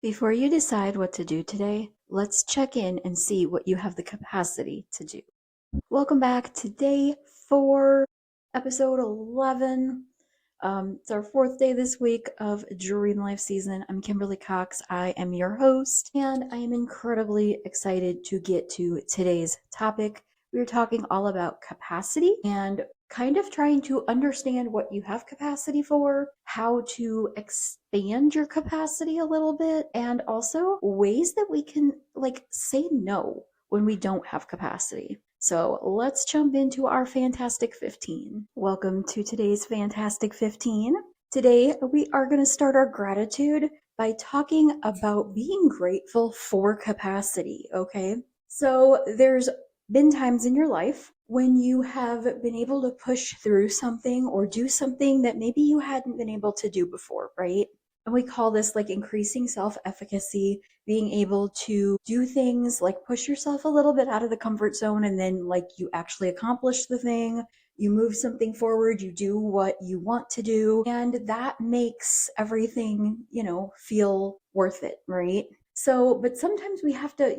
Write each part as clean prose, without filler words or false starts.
Before you decide what to do today, let's check in and see what you have the capacity to do. Welcome back to day 4, episode 11. It's our 4th day this week of Dream Life season. I'm Kimberly Cox. I am your host, and I am incredibly excited to get to today's topic. We're talking all about capacity and kind of trying to understand what you have capacity for, how to expand your capacity a little bit, and also ways that we can say no when we don't have capacity. So let's jump into our Fantastic 15. Welcome to today's Fantastic 15. Today we are going to start our gratitude by talking about being grateful for capacity, okay? So there's been times in your life when you have been able to push through something or do something that maybe you hadn't been able to do before, right? And we call this increasing self efficacy, being able to do things like push yourself a little bit out of the comfort zone and then you actually accomplish the thing. You move something forward, you do what you want to do, and that makes everything, feel worth it, right? So, but sometimes we have to,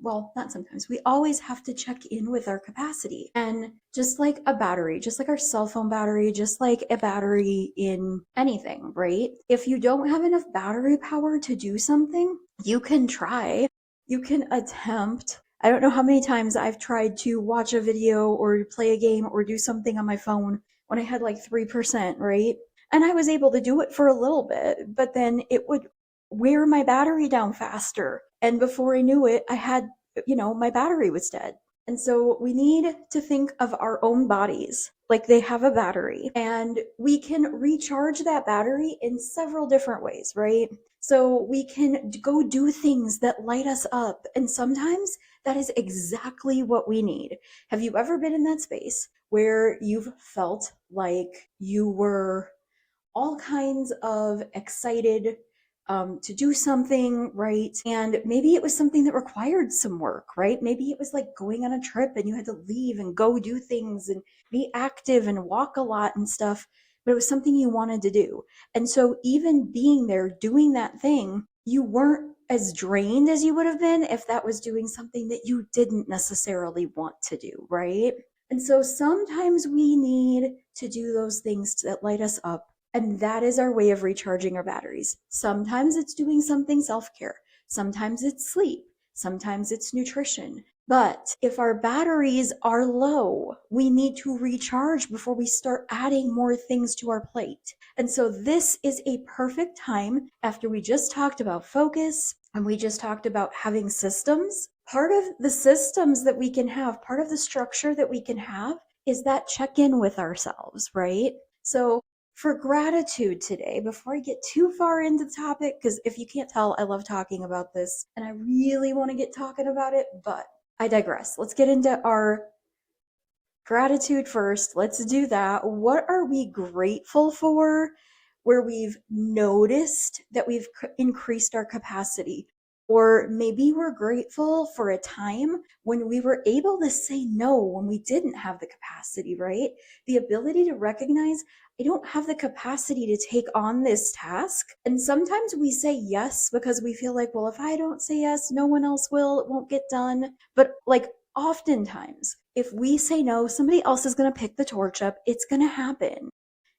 well, not sometimes, we always have to check in with our capacity. And just like a battery, just like our cell phone battery, just like a battery in anything, right? If you don't have enough battery power to do something, you can try, you can attempt. I don't know how many times I've tried to watch a video or play a game or do something on my phone when I had 3%, right? And I was able to do it for a little bit, but then it would wear my battery down faster. And before I knew it, I had, my battery was dead. And so we need to think of our own bodies like they have a battery, and we can recharge that battery in several different ways, right? So we can go do things that light us up. And sometimes that is exactly what we need. Have you ever been in that space where you've felt like you were all kinds of excited to do something, right? And maybe it was something that required some work, right? Maybe it was like going on a trip and you had to leave and go do things and be active and walk a lot and stuff, but it was something you wanted to do. And so even being there doing that thing, you weren't as drained as you would have been if that was doing something that you didn't necessarily want to do, right? And so sometimes we need to do those things that light us up, and that is our way of recharging our batteries. Sometimes it's doing something self-care. Sometimes it's sleep. Sometimes it's nutrition. But if our batteries are low, we need to recharge before we start adding more things to our plate. And so this is a perfect time after we just talked about focus and we just talked about having systems. Part of the systems that we can have, part of the structure that we can have is that check in with ourselves, right? So for gratitude today, before I get too far into the topic, because if you can't tell, I love talking about this and I really want to get talking about it, but I digress. Let's get into our gratitude first. Let's do that. What are we grateful for where we've noticed that we've increased our capacity? Or maybe we're grateful for a time when we were able to say no when we didn't have the capacity, right? The ability to recognize I don't have the capacity to take on this task. And sometimes we say yes because we feel like, well, if I don't say yes, no one else will, it won't get done. But oftentimes, if we say no, somebody else is going to pick the torch up. It's going to happen.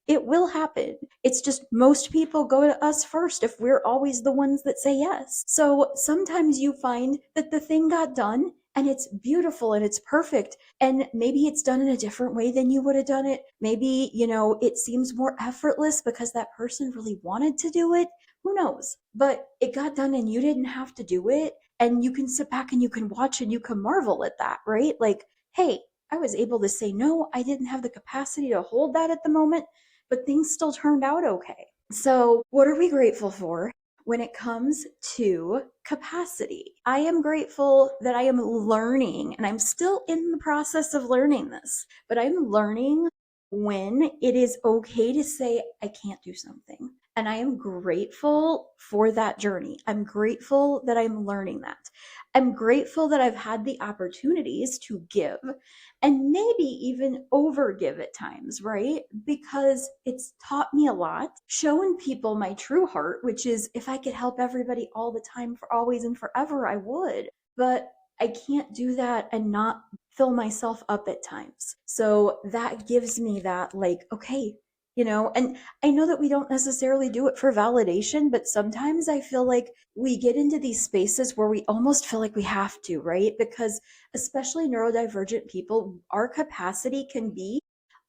It will happen. It's just most people go to us first if we're always the ones that say yes. So sometimes you find that the thing got done and it's beautiful and it's perfect. And maybe it's done in a different way than you would have done it. Maybe, it seems more effortless because that person really wanted to do it. Who knows? But it got done and you didn't have to do it. And you can sit back and you can watch and you can marvel at that, right? Like, hey, I was able to say no. I didn't have the capacity to hold that at the moment, but things still turned out okay. So, what are we grateful for when it comes to capacity? I am grateful that I am learning, and I'm still in the process of learning this, but I'm learning when it is okay to say, I can't do something. And I am grateful for that journey. I'm grateful that I'm learning that. I'm grateful that I've had the opportunities to give and maybe even overgive at times, right? Because it's taught me a lot, showing people my true heart, which is if I could help everybody all the time for always and forever, I would. But I can't do that and not fill myself up at times. So that gives me that, like, okay, and I know that we don't necessarily do it for validation, but sometimes I feel like we get into these spaces where we almost feel like we have to, right? Because especially neurodivergent people, our capacity can be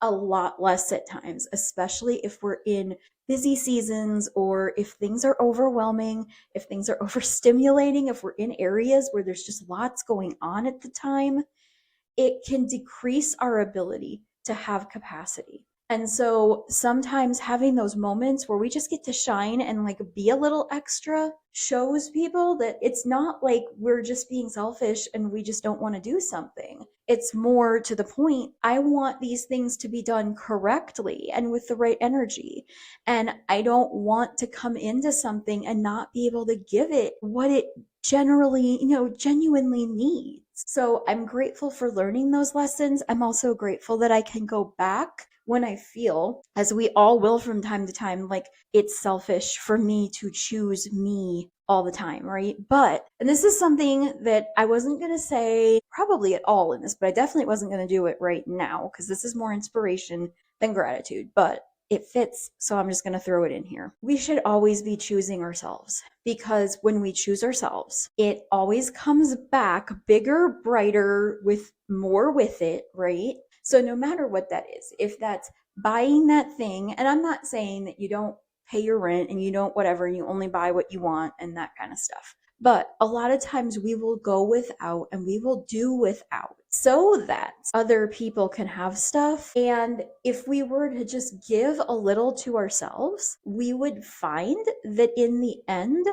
a lot less at times, especially if we're in busy seasons or if things are overwhelming, if things are overstimulating, if we're in areas where there's just lots going on at the time, it can decrease our ability to have capacity. And so sometimes having those moments where we just get to shine and like be a little extra shows people that it's not like we're just being selfish and we just don't want to do something. It's more to the point, I want these things to be done correctly and with the right energy. And I don't want to come into something and not be able to give it what it generally, genuinely needs. So I'm grateful for learning those lessons. I'm also grateful that I can go back when I feel, as we all will from time to time, like it's selfish for me to choose me all the time, right? But, and this is something that I wasn't going to say probably at all in this, but I definitely wasn't going to do it right now because this is more inspiration than gratitude. But it fits, so I'm just going to throw it in here. We should always be choosing ourselves because when we choose ourselves, it always comes back bigger, brighter, with more with it, right? So no matter what that is, if that's buying that thing, and I'm not saying that you don't pay your rent and you don't whatever, and you only buy what you want and that kind of stuff. But a lot of times we will go without and we will do without so that other people can have stuff. And if we were to just give a little to ourselves, we would find that in the end,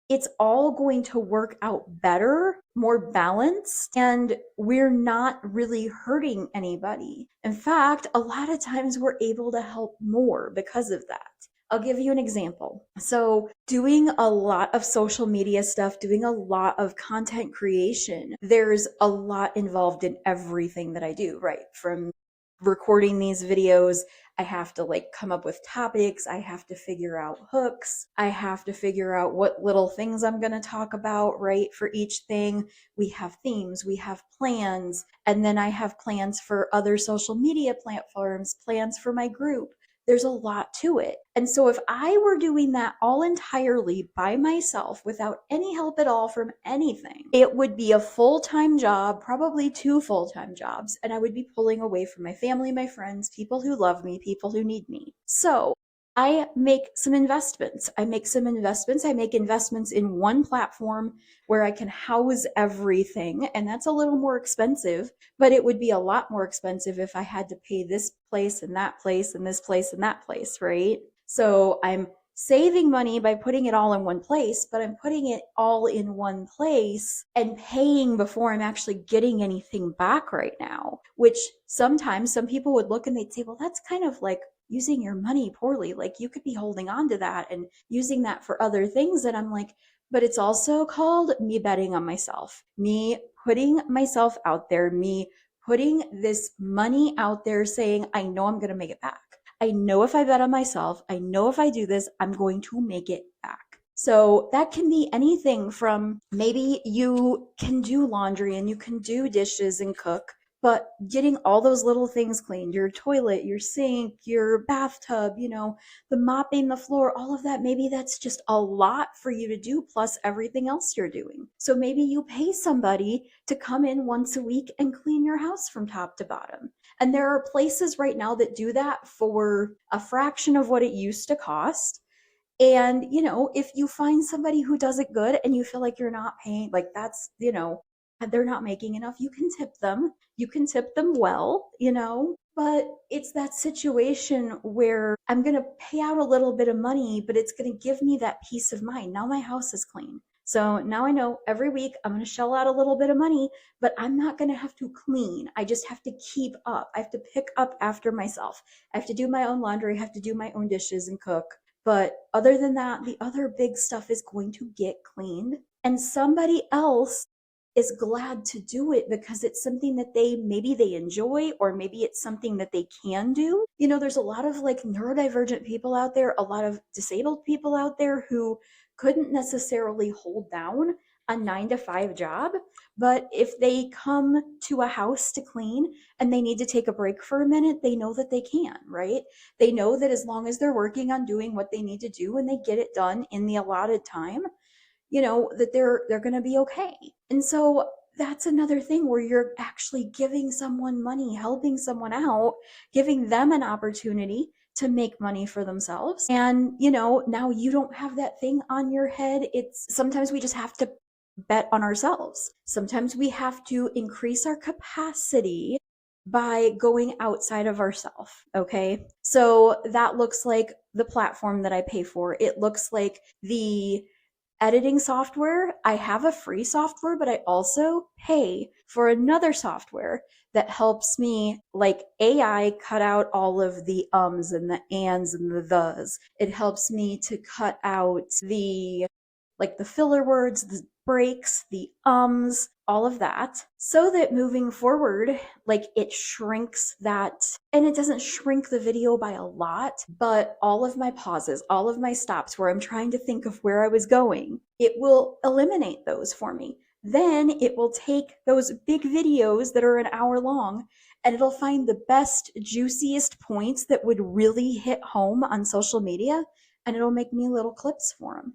it's all going to work out better, more balanced, and we're not really hurting anybody. In fact, a lot of times we're able to help more because of that. I'll give you an example. So, doing a lot of social media stuff, doing a lot of content creation, there's a lot involved in everything that I do, right? From recording these videos, I have to like come up with topics. I have to figure out hooks. I have to figure out what little things I'm going to talk about, right? For each thing, we have themes, we have plans, and then I have plans for other social media platforms, plans for my group. There's a lot to it. And so if I were doing that all entirely by myself without any help at all from anything, it would be a full-time job, probably two full-time jobs, and I would be pulling away from my family, my friends, people who love me, people who need me. So I make some investments. I make investments in one platform where I can house everything. And that's a little more expensive, but it would be a lot more expensive if I had to pay this place and that place and this place and that place, right? So I'm saving money by putting it all in one place, but I'm putting it all in one place and paying before I'm actually getting anything back right now, which sometimes some people would look and they'd say, well, that's kind of like using your money poorly. Like you could be holding on to that and using that for other things. And I'm like, but it's also called me betting on myself, me putting myself out there, me putting this money out there saying, I know I'm going to make it back. I know if I bet on myself, I know if I do this, I'm going to make it back. So that can be anything from maybe you can do laundry and you can do dishes and cook, but getting all those little things cleaned, your toilet, your sink, your bathtub, the mopping the floor, all of that, maybe that's just a lot for you to do plus everything else you're doing. So maybe you pay somebody to come in once a week and clean your house from top to bottom. And there are places right now that do that for a fraction of what it used to cost. And, if you find somebody who does it good and you feel like you're not paying, like that's, they're not making enough, you can tip them. You can tip them well, but it's that situation where I'm going to pay out a little bit of money, but it's going to give me that peace of mind. Now my house is clean. So now I know every week I'm going to shell out a little bit of money, but I'm not going to have to clean. I just have to keep up. I have to pick up after myself. I have to do my own laundry. I have to do my own dishes and cook. But other than that, the other big stuff is going to get cleaned, and somebody else is glad to do it because it's something that maybe they enjoy, or maybe it's something that they can do. There's a lot of like neurodivergent people out there, a lot of disabled people out there who couldn't necessarily hold down a 9 to 5 job, but if they come to a house to clean and they need to take a break for a minute, they know that they can, right? They know that as long as they're working on doing what they need to do and they get it done in the allotted time, that they're going to be okay. And so that's another thing where you're actually giving someone money, helping someone out, giving them an opportunity to make money for themselves. And, now you don't have that thing on your head. It's sometimes we just have to bet on ourselves. Sometimes we have to increase our capacity by going outside of ourselves. Okay. So that looks like the platform that I pay for. It looks like the editing software. I have a free software, but I also pay for another software that helps me, like AI, cut out all of the ums and the ands and the thes. It helps me to cut out the filler words, the breaks, the ums, all of that, so that moving forward, like it shrinks that, and it doesn't shrink the video by a lot, but all of my pauses, all of my stops where I'm trying to think of where I was going, it will eliminate those for me. Then it will take those big videos that are an hour long and it'll find the best, juiciest points that would really hit home on social media, and it'll make me little clips for them.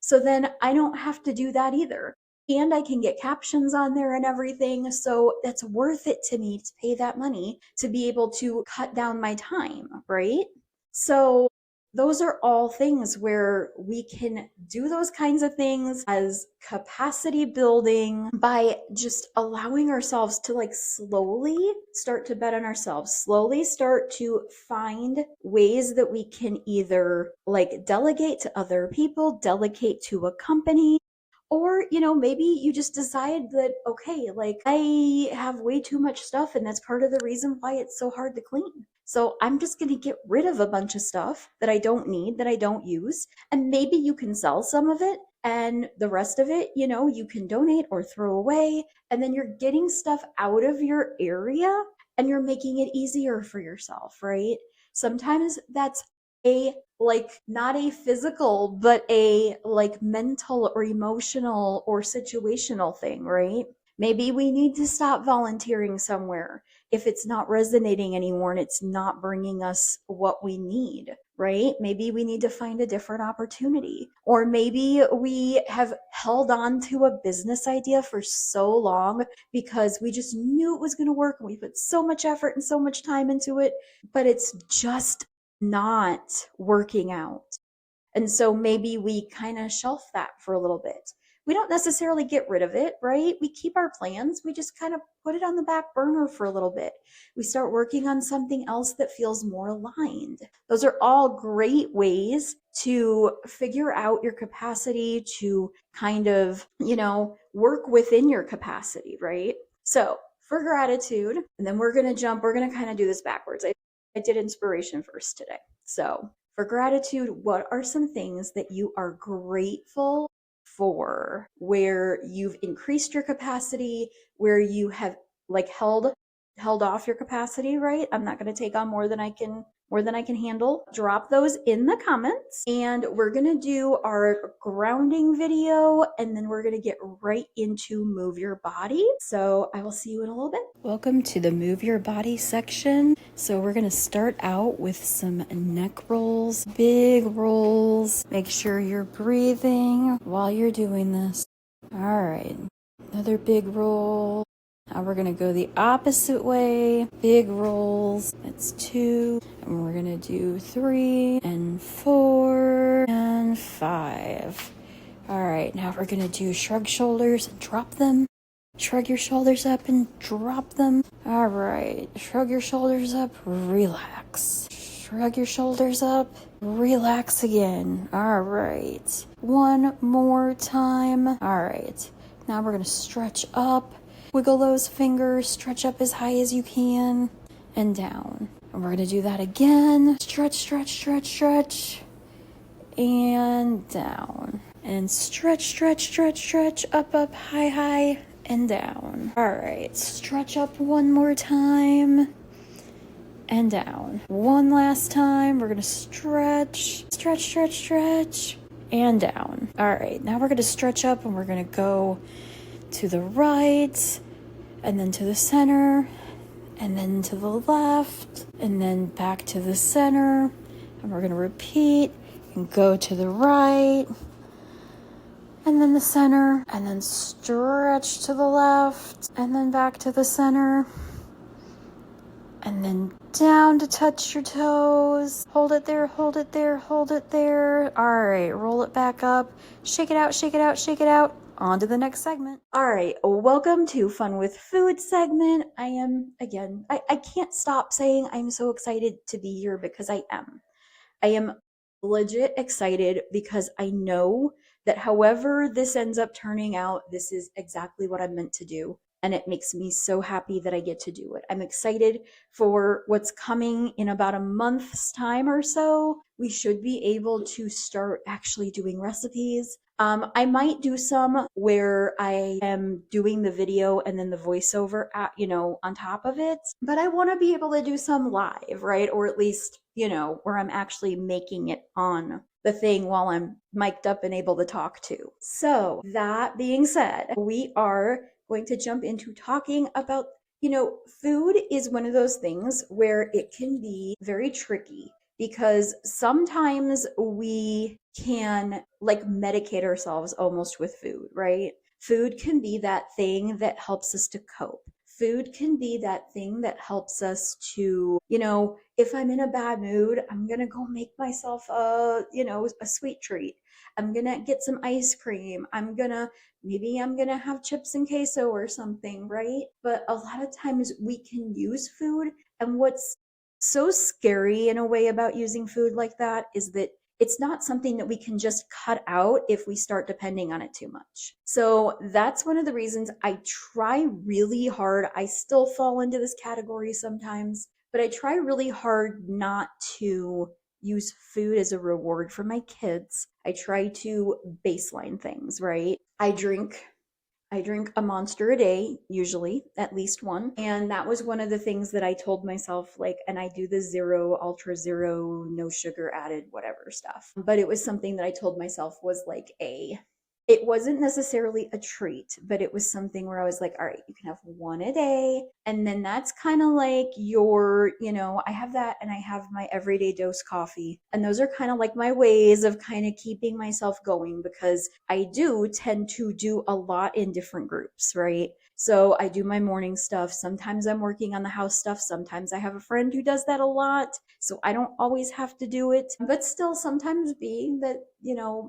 So then I don't have to do that either. And I can get captions on there and everything. So that's worth it to me to pay that money to be able to cut down my time, right? So those are all things where we can do those kinds of things as capacity building by just allowing ourselves to like slowly start to bet on ourselves, slowly start to find ways that we can either like delegate to other people, delegate to a company, or, maybe you just decide that, okay, like I have way too much stuff and that's part of the reason why it's so hard to clean. So I'm just going to get rid of a bunch of stuff that I don't need, that I don't use. And maybe you can sell some of it and the rest of it, you can donate or throw away. And then you're getting stuff out of your area and you're making it easier for yourself, right? Sometimes that's a like not a physical but a like mental or emotional or situational thing, right? Maybe we need to stop volunteering somewhere if it's not resonating anymore and it's not bringing us what we need, right? Maybe we need to find a different opportunity. Or maybe we have held on to a business idea for so long because we just knew it was going to work and we put so much effort and so much time into it, but it's just not working out. And so maybe we kind of shelf that for a little bit. We don't necessarily get rid of it, right? We keep our plans. We just kind of put it on the back burner for a little bit. We start working on something else that feels more aligned. Those are all great ways to figure out your capacity to kind of, work within your capacity, right? So for gratitude, and then we're going to kind of do this backwards. I did inspiration first today. So for gratitude, what are some things that you are grateful for, where you've increased your capacity, where you have like held off your capacity, right? I'm not going to take on more than I can handle. Drop those in the comments, and we're going to do our grounding video, and then we're going to get right into move your body. So I will see you in a little bit. Welcome to the move your body section. So we're going to start out with some neck rolls, big rolls. Make sure you're breathing while you're doing this. All right, another big roll. Now we're gonna go the opposite way. Big rolls. That's 2. And we're gonna do 3 and 4 and 5. All right, now we're gonna do shrug shoulders and drop them. Shrug your shoulders up and drop them. All right, shrug your shoulders up, relax. Shrug your shoulders up, relax again. All right, one more time. All right, now we're gonna stretch up. Wiggle those fingers, stretch up as high as you can, and down. And we're gonna do that again. Stretch, stretch, stretch, stretch. and down. And stretch, stretch, stretch, stretch, up, up, high, high, and down. All right, stretch up one more time and down. One last time, we're gonna stretch, stretch, stretch, stretch, and down. All right, now we're gonna stretch up and we're gonna go to the right, and then to the center, and then to the left, and then back to the center, and we're gonna repeat and go to the right, and then the center, and then stretch to the left, and then back to the center, and then down to touch your toes. Hold it there, hold it there, hold it there. All right, roll it back up, shake it out, shake it out, shake it out. On to the next segment. All right, welcome to Fun with Food segment. I can't stop saying I'm so excited to be here because I am. I am legit excited because I know that however this ends up turning out, this is exactly what I'm meant to do. And it makes me so happy that I get to do it. I'm excited for what's coming in about a month's time or so. We should be able to start actually doing recipes. I might do some where I am doing the video and then the voiceover on top of it, but I want to be able to do some live, right? Or at least, where I'm actually making it on the thing while I'm mic'd up and able to talk to. So that being said, we are going to jump into talking about, food is one of those things where it can be very tricky because sometimes we can like medicate ourselves almost with food, right? Food can be that thing that helps us to cope. Food can be that thing that helps us to, if I'm in a bad mood, I'm going to go make myself a sweet treat. I'm going to get some ice cream. Maybe I'm going to have chips and queso or something, right? But a lot of times we can use food. And what's so scary in a way about using food like that is that it's not something that we can just cut out if we start depending on it too much. So that's one of the reasons I try really hard. I still fall into this category sometimes, but I try really hard not to use food as a reward for my kids. I try to baseline things, right? I drink a Monster a day, usually, at least one. And that was one of the things that I told myself, like, and I do the zero, ultra zero, no sugar added, whatever stuff. But it was something that I told myself was like it wasn't necessarily a treat, but it was something where I was like, all right, you can have one a day. And then that's kind of like I have that and I have my everyday dose coffee. And those are kind of like my ways of kind of keeping myself going because I do tend to do a lot in different groups, right? So I do my morning stuff. Sometimes I'm working on the house stuff. Sometimes I have a friend who does that a lot. So I don't always have to do it. But still, sometimes being that,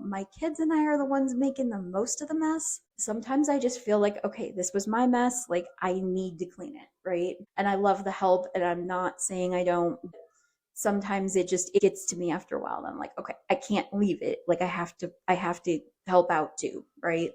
my kids and I are the ones making the most of the mess, sometimes I just feel like, okay, this was my mess. Like I need to clean it, right? And I love the help. And I'm not saying I don't. Sometimes it gets to me after a while. And I'm like, okay, I can't leave it. Like I have to help out too, right?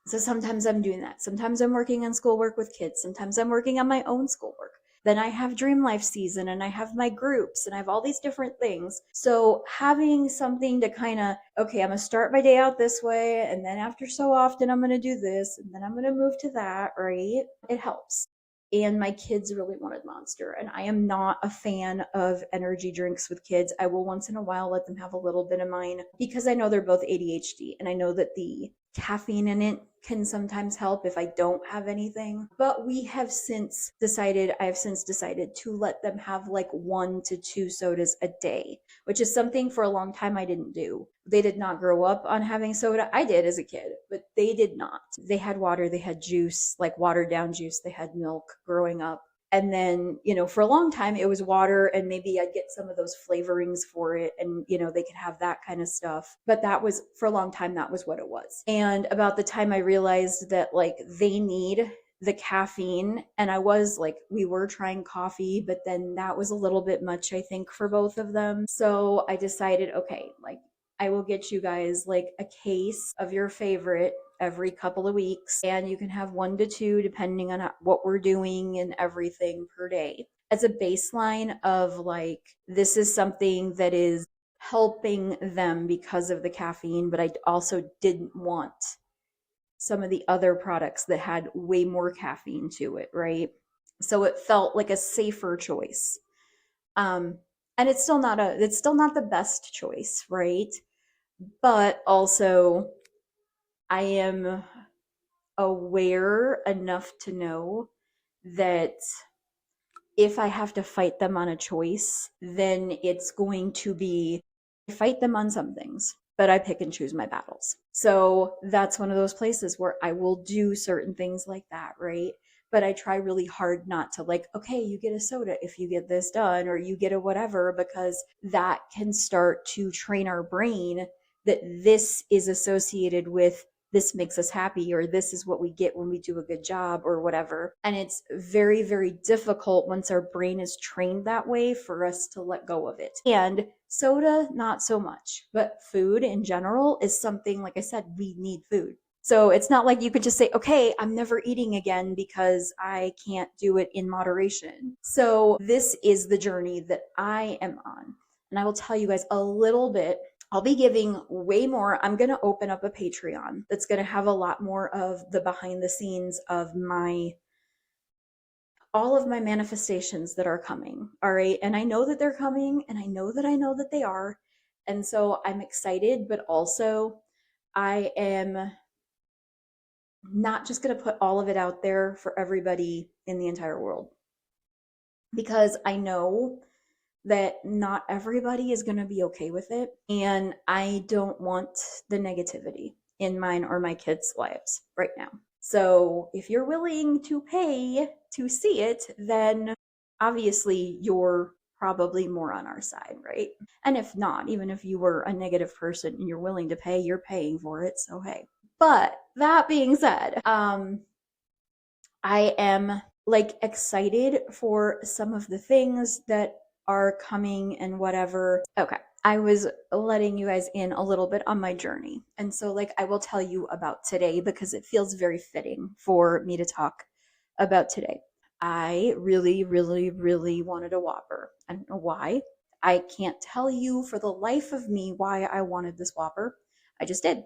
So sometimes I'm doing that. Sometimes I'm working on schoolwork with kids. Sometimes I'm working on my own schoolwork. Then I have Dream Life season and I have my groups and I have all these different things. So having something to kind of, okay, I'm going to start my day out this way. And then after so often, I'm going to do this. And then I'm going to move to that, right? It helps. And my kids really wanted Monster. And I am not a fan of energy drinks with kids. I will once in a while let them have a little bit of mine because I know they're both ADHD and I know that the caffeine in it can sometimes help if I don't have anything. But I have since decided to let them have like 1 to 2 sodas a day, which is something for a long time I didn't do. They did not grow up on having soda. I did as a kid, but they did not. They had water, they had juice, like watered down juice, they had milk growing up. And then, for a long time it was water and maybe I'd get some of those flavorings for it and, they could have that kind of stuff. But that was, for a long time, that was what it was. And about the time I realized that like they need the caffeine and I was like, we were trying coffee, but then that was a little bit much, I think, for both of them. So I decided, okay, like I will get you guys like a case of your favorite every couple of weeks, and you can have 1 to 2 depending on what we're doing and everything per day as a baseline of like, this is something that is helping them because of the caffeine, but I also didn't want some of the other products that had way more caffeine to it, right? So it felt like a safer choice. Um, and it's still not the best choice, right? But also I am aware enough to know that if I have to fight them on a choice, then it's going to be I fight them on some things, but I pick and choose my battles. So that's one of those places where I will do certain things like that, right? But I try really hard not to like, okay, you get a soda if you get this done, or you get a whatever, because that can start to train our brain that this is associated with this makes us happy, or this is what we get when we do a good job, or whatever. And it's very, very difficult once our brain is trained that way for us to let go of it. And soda, not so much, but food in general is something, like I said, we need food. So it's not like you could just say, okay, I'm never eating again because I can't do it in moderation. So this is the journey that I am on. And I will tell you guys a little bit. I'll be giving way more. I'm going to open up a Patreon that's going to have a lot more of the behind the scenes of all of my manifestations that are coming. All right. And I know that they're coming, and I know that they are. And so I'm excited, but also I am not just going to put all of it out there for everybody in the entire world, because I know that not everybody is going to be okay with it. And I don't want the negativity in mine or my kids' lives right now. So if you're willing to pay to see it, then obviously you're probably more on our side, right? And if not, even if you were a negative person and you're willing to pay, you're paying for it. So hey. But that being said, I am like excited for some of the things that are coming and whatever. Okay. I was letting you guys in a little bit on my journey. And so, like, I will tell you about today because it feels very fitting for me to talk about today. I really, really, really wanted a Whopper. I don't know why. I can't tell you for the life of me why I wanted this Whopper. I just did.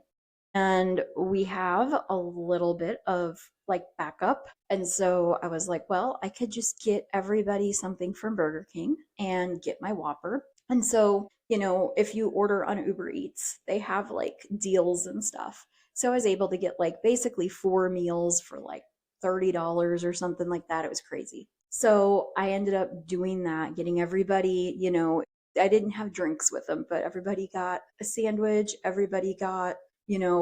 And we have a little bit of like backup. And so I was like, well, I could just get everybody something from Burger King and get my Whopper. And so, if you order on Uber Eats, they have like deals and stuff. So I was able to get like basically 4 meals for like $30 or something like that. It was crazy. So I ended up doing that, getting everybody, I didn't have drinks with them, but everybody got a sandwich, everybody got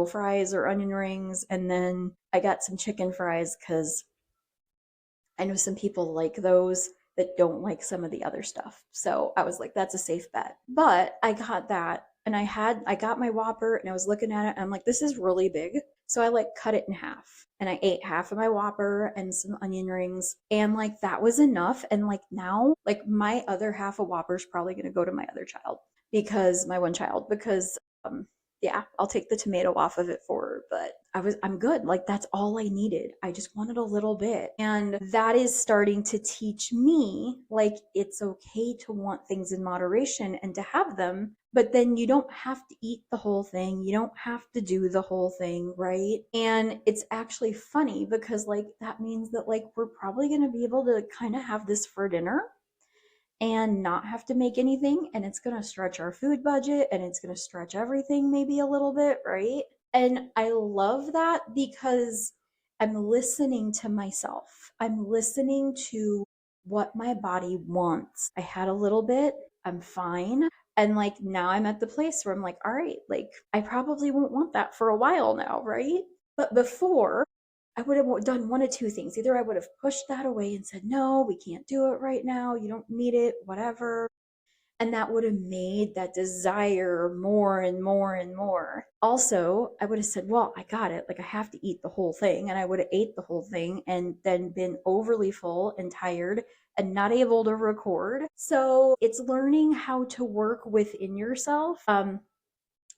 fries or onion rings. And then I got some chicken fries because I know some people like those that don't like some of the other stuff. So I was like, that's a safe bet. But I got that, and I got my Whopper, and I was looking at it and I'm like, this is really big. So I like cut it in half, and I ate half of my Whopper and some onion rings, and like that was enough. And like now, like my other half of Whopper is probably going to go to my other child, because my one child, because yeah, I'll take the tomato off of it for her, but I'm good. Like that's all I needed. I just wanted a little bit. And that is starting to teach me like it's okay to want things in moderation and to have them, but then you don't have to eat the whole thing. You don't have to do the whole thing, right? And it's actually funny because like that means that like we're probably going to be able to kind of have this for dinner and not have to make anything, and it's going to stretch our food budget, and it's going to stretch everything maybe a little bit, right? And I love that because I'm listening to myself. I'm listening to what my body wants. I had a little bit, I'm fine. And like now I'm at the place where I'm like, all right, like I probably won't want that for a while now, right? But before, I would have done one of two things. Either I would have pushed that away and said, no, we can't do it right now. You don't need it, whatever. And that would have made that desire more and more and more. Also, I would have said, well, I got it. Like I have to eat the whole thing. And I would have ate the whole thing and then been overly full and tired and not able to record. So it's learning how to work within yourself.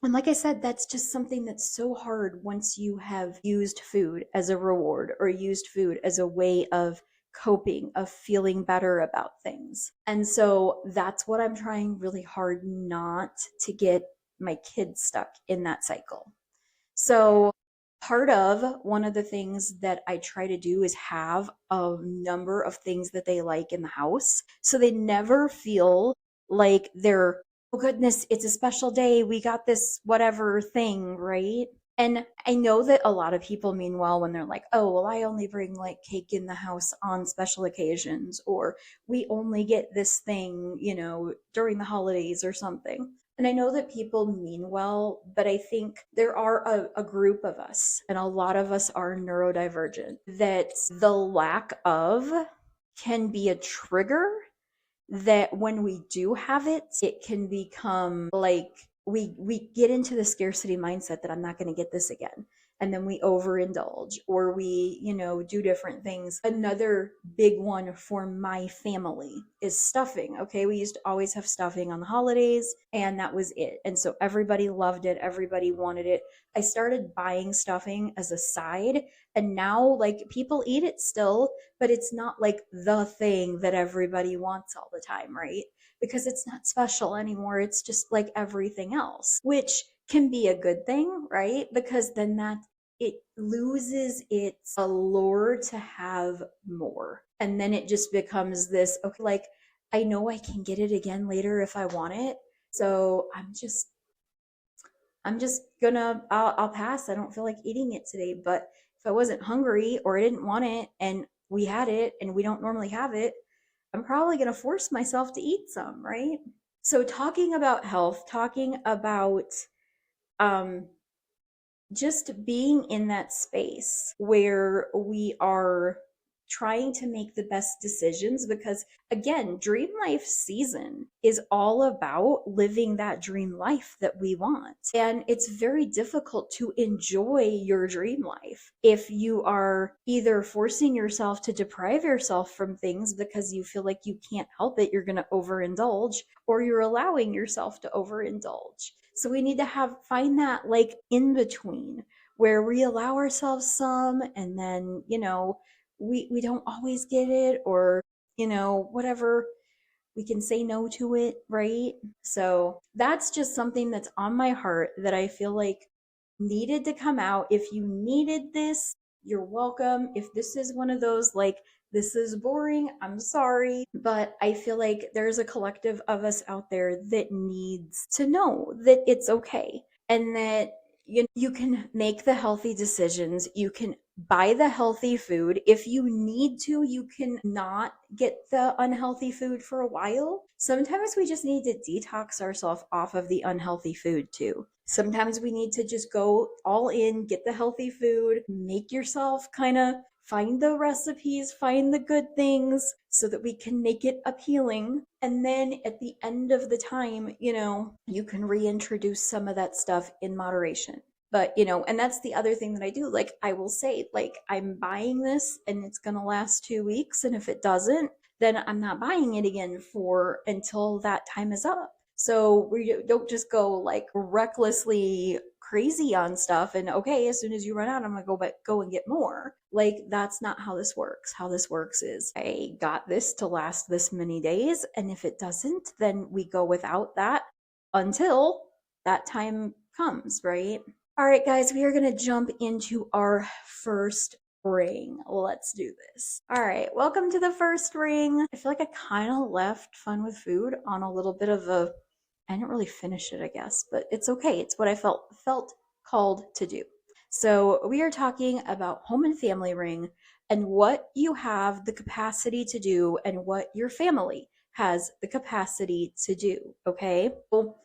And like I said, that's just something that's so hard once you have used food as a reward or used food as a way of coping, of feeling better about things. And so that's what I'm trying really hard not to get my kids stuck in that cycle. So, part of one of the things that I try to do is have a number of things that they like in the house. So they never feel like they're, oh goodness, it's a special day. We got this whatever thing, right? And I know that a lot of people mean well when they're like, oh, well, I only bring like cake in the house on special occasions, or we only get this thing, during the holidays or something. And I know that people mean well, but I think there are a group of us, and a lot of us are neurodivergent, that the lack of can be a trigger that when we do have it, it can become like we get into the scarcity mindset that I'm not going to get this again. And then we overindulge, or we, do different things. Another big one for my family is stuffing. Okay. We used to always have stuffing on the holidays, and that was it. And so everybody loved it. Everybody wanted it. I started buying stuffing as a side, and now like people eat it still, but it's not like the thing that everybody wants all the time, right? Because it's not special anymore. It's just like everything else, which can be a good thing, right? Because then that it loses its allure to have more. And then it just becomes this, okay, like I know I can get it again later if I want it. So I'm just gonna I'll pass. I don't feel like eating it today. But if I wasn't hungry or I didn't want it and we had it and we don't normally have it, I'm probably gonna force myself to eat some, right? So talking about health, talking about um just being in that space where we are trying to make the best decisions, because again, dream life season is all about living that dream life that we want, and it's very difficult to enjoy your dream life if you are either forcing yourself to deprive yourself from things because you feel like you can't help it, you're going to overindulge, or you're allowing yourself to overindulge. So we need to find that like in between where we allow ourselves some, and then, we don't always get it, or, whatever, we can say no to it, right? So that's just something that's on my heart that I feel like needed to come out. If you needed this, you're welcome. If this is one of those like, this is boring, I'm sorry. But I feel like there's a collective of us out there that needs to know that it's okay, and that you can make the healthy decisions. You can buy the healthy food. If you need to, you can not get the unhealthy food for a while. Sometimes we just need to detox ourselves off of the unhealthy food too. Sometimes we need to just go all in, get the healthy food, make yourself kind of find the recipes, find the good things so that we can make it appealing. And then at the end of the time, you can reintroduce some of that stuff in moderation. But, and that's the other thing that I do. Like, I will say, like, I'm buying this and it's going to last 2 weeks. And if it doesn't, then I'm not buying it again for until that time is up. So we don't just go like recklessly crazy on stuff and okay, as soon as you run out, I'm gonna go and get more. Like, that's not how this works. How this works is I got this to last this many days, and if it doesn't, then we go without that until that time comes, right? All right, guys, we are gonna jump into our first ring. Let's do this. All right, welcome to the first ring. I feel like I kind of left fun with food on a little bit of a, I didn't really finish it, I guess, but it's okay. It's what I felt called to do. So we are talking about home and family ring and what you have the capacity to do and what your family has the capacity to do. Okay. Well,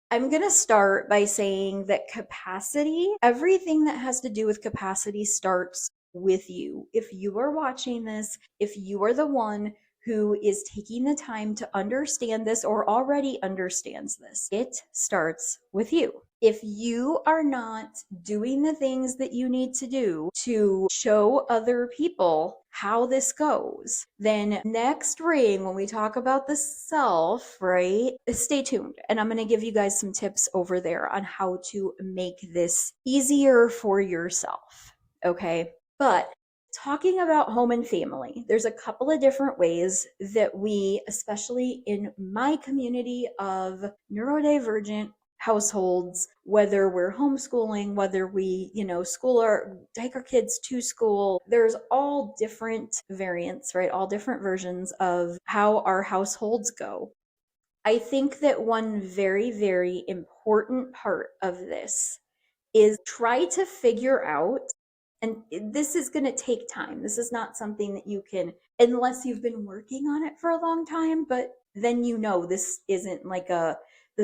I'm going to start by saying that capacity, everything that has to do with capacity starts with you. If you are watching this, if you are the one who is taking the time to understand this or already understands this, it starts with you. If you are not doing the things that you need to do to show other people how this goes, then next ring, when we talk about the self, right, stay tuned. And I'm going to give you guys some tips over there on how to make this easier for yourself. Okay. But talking about home and family, there's a couple of different ways that we, especially in my community of neurodivergent households, whether we're homeschooling, whether we, school or take our kids to school, there's all different variants, right? All different versions of how our households go. I think that one very, very important part of this is try to figure out, and this is going to take time. This is not something that you can, unless you've been working on it for a long time, but then this isn't like the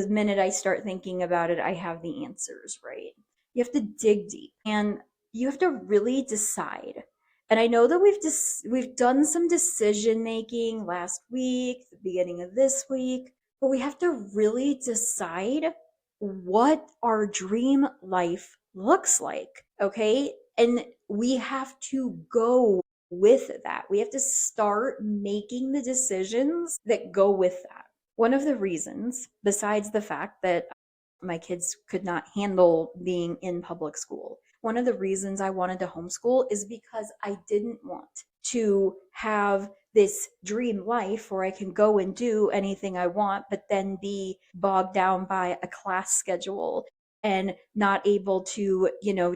minute I start thinking about it, I have the answers, right? You have to dig deep and you have to really decide. And I know that we've done some decision making last week, the beginning of this week, but we have to really decide what our dream life looks like, okay? And we have to go with that. We have to start making the decisions that go with that. One of the reasons, besides the fact that my kids could not handle being in public school, one of the reasons I wanted to homeschool is because I didn't want to have this dream life where I can go and do anything I want, but then be bogged down by a class schedule and not able to,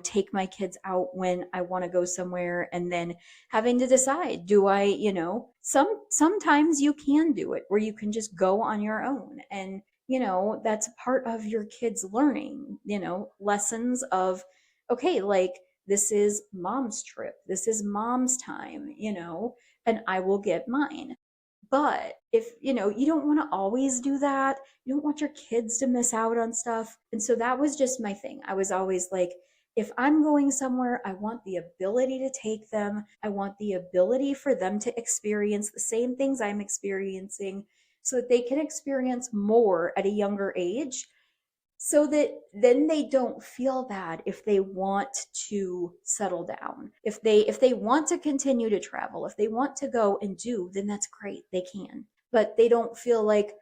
take my kids out when I want to go somewhere, and then having to decide, do I, sometimes you can do it where you can just go on your own, and that's part of your kids learning, lessons of, okay, like this is mom's trip, this is mom's time, and I will get mine. But if, you don't want to always do that, you don't want your kids to miss out on stuff. And so that was just my thing. I was always like, if I'm going somewhere, I want the ability to take them. I want the ability for them to experience the same things I'm experiencing so that they can experience more at a younger age, so that then they don't feel bad if they want to settle down, if they want to continue to travel, if they want to go and do, then that's great, they can, but they don't feel like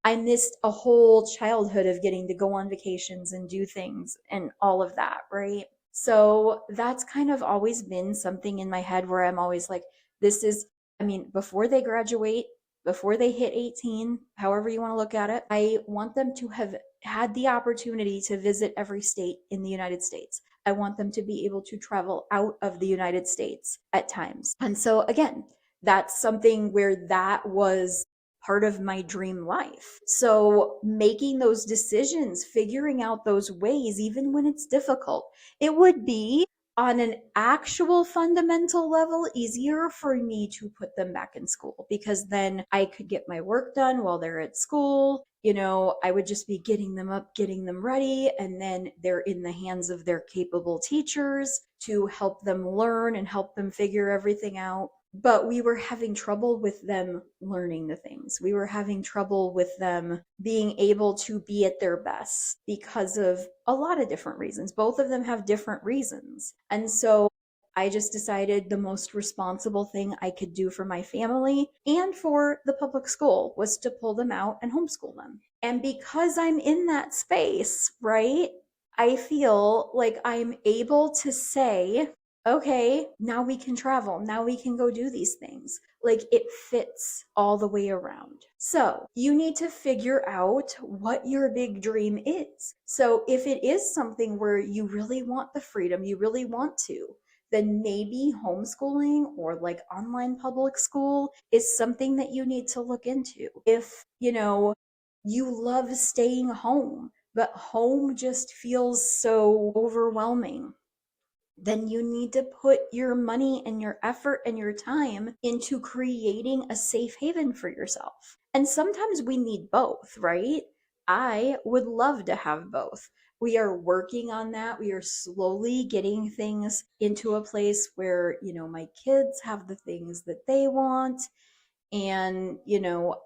I missed a whole childhood of getting to go on vacations and do things and all of that, right? So that's kind of always been something in my head where I'm always like, this is, I mean, before they graduate, before they hit 18, however you want to look at it, I want them to have had the opportunity to visit every state in the United States. I want them to be able to travel out of the United States at times. And so, again, that's something where that was part of my dream life. So making those decisions, figuring out those ways, even when it's difficult, it would be on an actual fundamental level easier for me to put them back in school, because then I could get my work done while they're at school. I would just be getting them up, getting them ready, and then they're in the hands of their capable teachers to help them learn and help them figure everything out. But we were having trouble with them learning the things. We were having trouble with them being able to be at their best because of a lot of different reasons. Both of them have different reasons. And so I just decided the most responsible thing I could do for my family and for the public school was to pull them out and homeschool them. And because I'm in that space, right, I feel like I'm able to say, okay, now we can travel. Now we can go do these things. Like it fits all the way around. So you need to figure out what your big dream is. So if it is something where you really want the freedom, you really want to, then maybe homeschooling or like online public school is something that you need to look into. If, you love staying home, but home just feels so overwhelming, then you need to put your money and your effort and your time into creating a safe haven for yourself. And sometimes we need both, right? I would love to have both. We are working on that. We are slowly getting things into a place where, my kids have the things that they want, and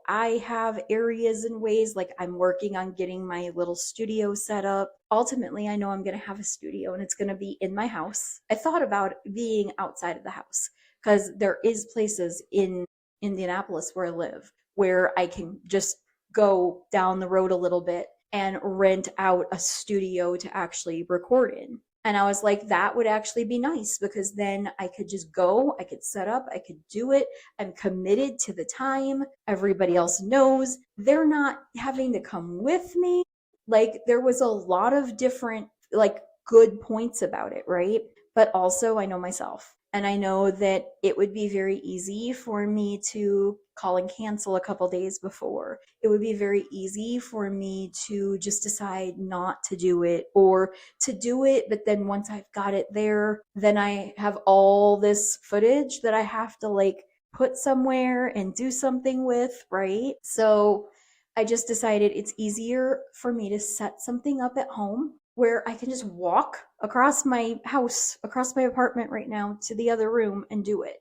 I have areas and ways, like I'm working on getting my little studio set up. Ultimately, I know I'm going to have a studio and it's going to be in my house. I thought about being outside of the house because there is places in Indianapolis where I live where I can just go down the road a little bit and rent out a studio to actually record in. And I was like, that would actually be nice because then I could just go, I could set up, I could do it. I'm committed to the time. Everybody else knows they're not having to come with me. Like, there was a lot of different, like, good points about it, right? But also, I know myself. And I know that it would be very easy for me to call and cancel a couple days before. It would be very easy for me to just decide not to do it, or to do it, but then once I've got it there, then I have all this footage that I have to like put somewhere and do something with, right? So I just decided it's easier for me to set something up at home where I can just walk across my house, across my apartment right now to the other room and do it.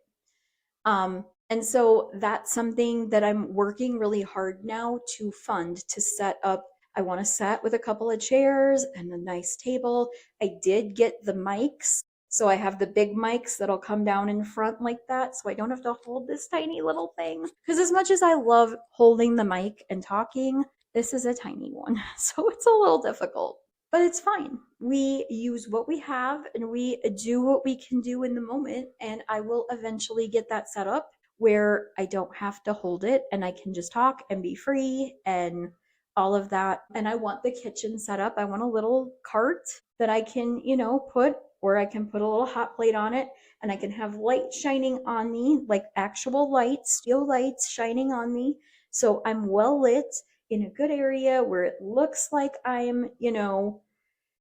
And so that's something that I'm working really hard now to fund, to set up. I want to set with a couple of chairs and a nice table. I did get the mics. So I have the big mics that'll come down in front like that. So I don't have to hold this tiny little thing. Because as much as I love holding the mic and talking, this is a tiny one. So it's a little difficult, but it's fine. We use what we have and we do what we can do in the moment. And I will eventually get that set up where I don't have to hold it and I can just talk and be free and all of that. And I want the kitchen set up. I want a little cart that I can, put, or I can put a little hot plate on it and I can have light shining on me, like actual lights, steel lights shining on me. So I'm well lit in a good area where it looks like I'm,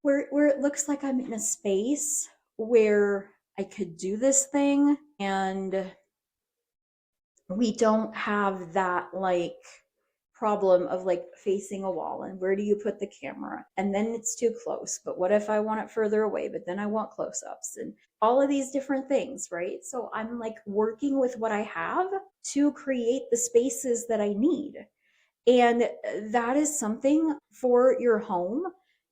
where it looks like I'm in a space where I could do this thing, and we don't have that like problem of like facing a wall and where do you put the camera and then it's too close, but what if I want it further away, but then I want close-ups and all of these different things, right? So I'm like working with what I have to create the spaces that I need. And that is something for your home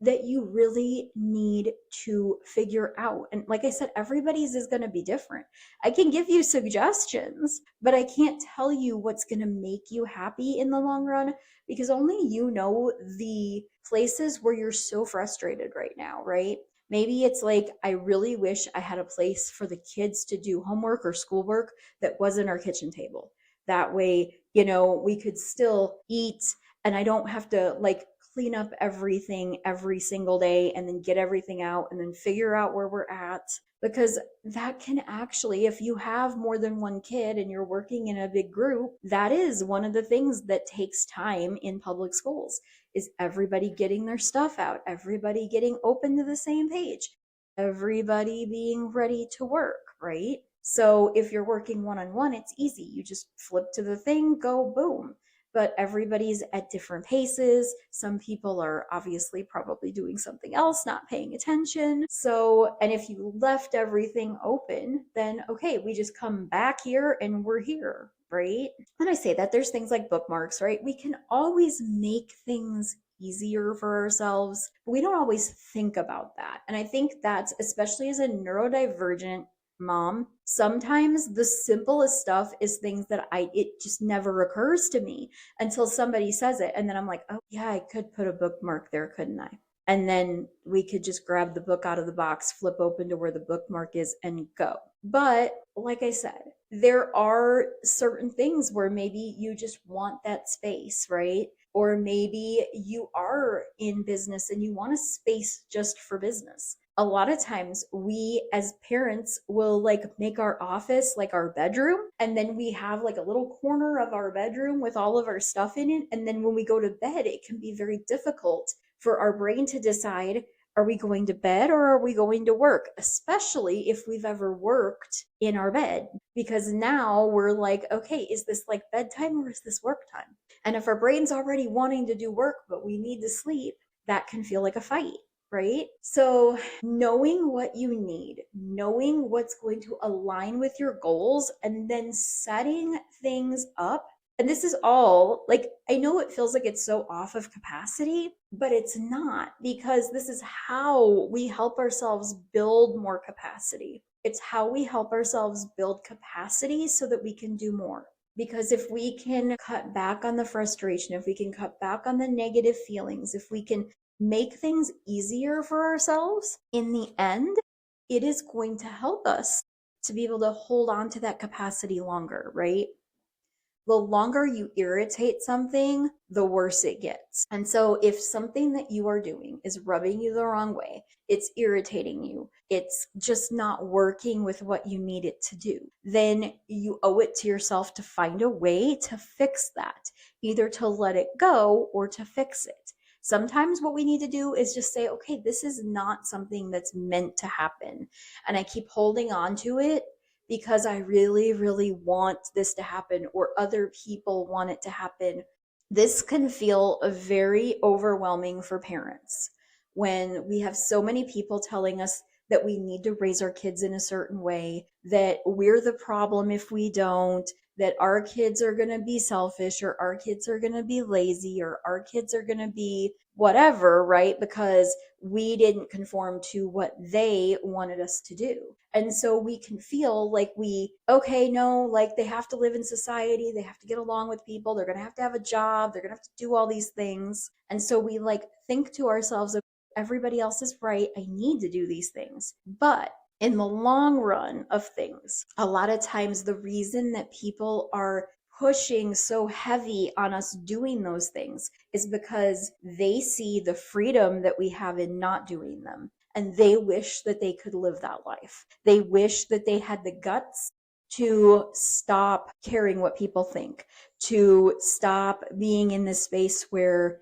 that you really need to figure out. And like I said, everybody's is going to be different. I can give you suggestions, but I can't tell you what's going to make you happy in the long run because only you know the places where you're so frustrated right now, right? Maybe it's like, I really wish I had a place for the kids to do homework or schoolwork that wasn't our kitchen table. That way, we could still eat and I don't have to like clean up everything every single day and then get everything out and then figure out where we're at. Because that can actually, if you have more than one kid and you're working in a big group, that is one of the things that takes time in public schools is everybody getting their stuff out, everybody getting open to the same page, everybody being ready to work, right? So if you're working one on one, it's easy. You just flip to the thing, go boom. But everybody's at different paces. Some people are obviously probably doing something else, not paying attention. So, and if you left everything open, then okay, we just come back here and we're here, right? And I say that there's things like bookmarks, right? We can always make things easier for ourselves, but we don't always think about that. And I think that's especially as a neurodivergent mom, sometimes the simplest stuff is things that it just never occurs to me until somebody says it, and then I'm like, oh yeah, I could put a bookmark there, couldn't I? And then we could just grab the book out of the box, flip open to where the bookmark is, and go. But like I said, there are certain things where maybe you just want that space, right? Or maybe you are in business and you want a space just for business. A lot of times we as parents will like make our office like our bedroom, and then we have like a little corner of our bedroom with all of our stuff in it, and then when we go to bed it can be very difficult for our brain to decide, are we going to bed or are we going to work, especially if we've ever worked in our bed, because now we're like, okay, is this like bedtime or is this work time? And if our brain's already wanting to do work but we need to sleep, that can feel like a fight, right? So, knowing what you need, knowing what's going to align with your goals, and then setting things up. And this is all like, I know it feels like it's so off of capacity, but it's not, because this is how we help ourselves build more capacity. It's how we help ourselves build capacity so that we can do more. Because if we can cut back on the frustration, if we can cut back on the negative feelings, if we can make things easier for ourselves, in the end, it is going to help us to be able to hold on to that capacity longer, right? The longer you irritate something, the worse it gets. And so, if something that you are doing is rubbing you the wrong way, it's irritating you, it's just not working with what you need it to do, then you owe it to yourself to find a way to fix that, either to let it go or to fix it. Sometimes what we need to do is just say, okay, this is not something that's meant to happen. And I keep holding on to it because I really, really want this to happen, or other people want it to happen. This can feel very overwhelming for parents when we have so many people telling us that we need to raise our kids in a certain way, that we're the problem if we don't, that our kids are going to be selfish, or our kids are going to be lazy, or our kids are going to be whatever, right? Because we didn't conform to what they wanted us to do. And so we can feel like okay, no, like they have to live in society, they have to get along with people, they're going to have a job, they're going to have to do all these things. And so we like think to ourselves, everybody else is right, I need to do these things. But in the long run of things, a lot of times the reason that people are pushing so heavy on us doing those things is because they see the freedom that we have in not doing them. And they wish that they could live that life. They wish that they had the guts to stop caring what people think, to stop being in this space where,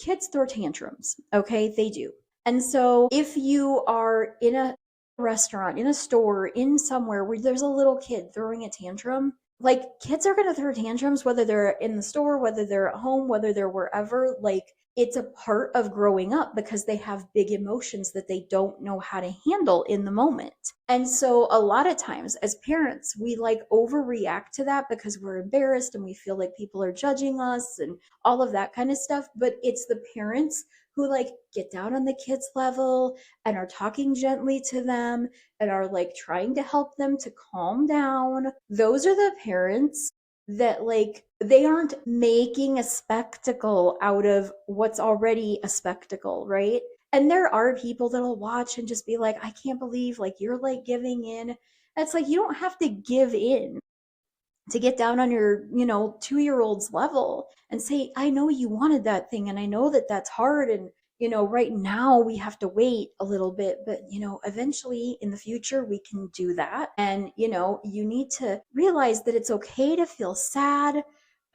kids throw tantrums. Okay, they do. And so if you are in a restaurant, in a store, in somewhere where there's a little kid throwing a tantrum, like, kids are going to throw tantrums whether they're in the store, whether they're at home, whether they're wherever. Like, it's a part of growing up because they have big emotions that they don't know how to handle in the moment. And so a lot of times as parents, we like overreact to that because we're embarrassed and we feel like people are judging us and all of that kind of stuff. But it's the parents who like get down on the kids' level and are talking gently to them and are like trying to help them to calm down. Those are the parents that like they aren't making a spectacle out of what's already a spectacle, right? And there are people that'll watch and just be like, I can't believe like you're like giving in. It's like, you don't have to give in to get down on your 2-year-old's level and say, I know you wanted that thing, and I know that that's hard, and right now we have to wait a little bit, but eventually in the future we can do that. And you need to realize that it's okay to feel sad.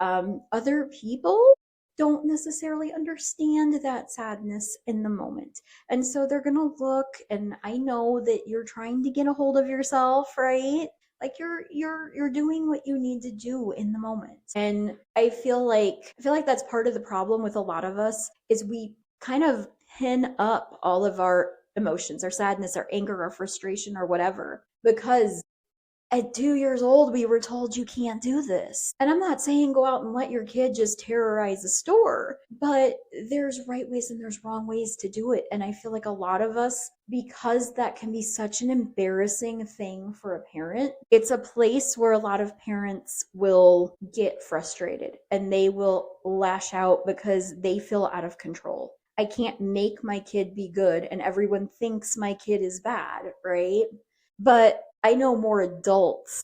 Other people don't necessarily understand that sadness in the moment, and so they're gonna look, and I know that you're trying to get a hold of yourself, right? Like, you're doing what you need to do in the moment. And I feel like that's part of the problem with a lot of us, is we kind of pin up all of our emotions, our sadness, our anger, our frustration, or whatever, because at 2 years old, we were told you can't do this. And I'm not saying go out and let your kid just terrorize the store, but there's right ways and there's wrong ways to do it. And I feel like a lot of us, because that can be such an embarrassing thing for a parent, it's a place where a lot of parents will get frustrated and they will lash out because they feel out of control. I can't make my kid be good, and everyone thinks my kid is bad, right? But I know more adults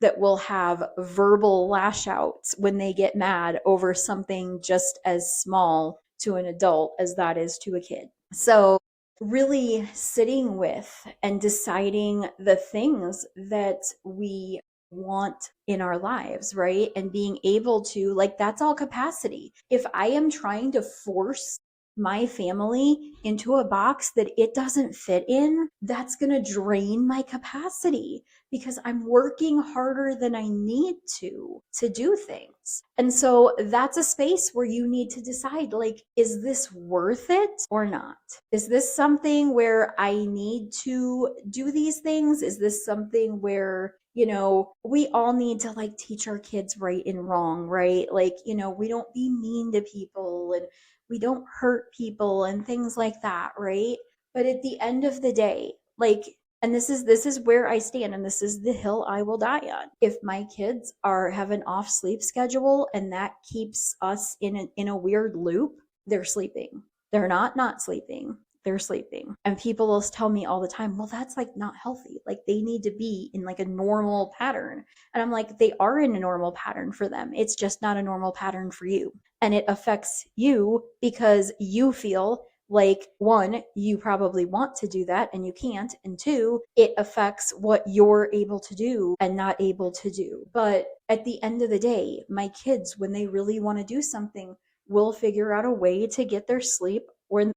that will have verbal lash outs when they get mad over something just as small to an adult as that is to a kid. So, really sitting with and deciding the things that we want in our lives, right? And being able to, like, that's all capacity. If I am trying to force my family into a box that it doesn't fit in, that's going to drain my capacity because I'm working harder than I need to do things. And so that's a space where you need to decide, like, is this worth it or not? Is this something where I need to do these things? Is this something where we all need to like teach our kids right and wrong, right? Like, we don't be mean to people and we don't hurt people and things like that, right? But at the end of the day, like, and this is where I stand, and this is the hill I will die on. If my kids have an off sleep schedule and that keeps us in a weird loop, they're sleeping. They're not sleeping. They're sleeping. And people will tell me all the time, well, that's like not healthy. Like they need to be in like a normal pattern. And I'm like, they are in a normal pattern for them. It's just not a normal pattern for you. And it affects you because you feel like, one, you probably want to do that and you can't. And two, it affects what you're able to do and not able to do. But at the end of the day, my kids, when they really want to do something, will figure out a way to get their sleep when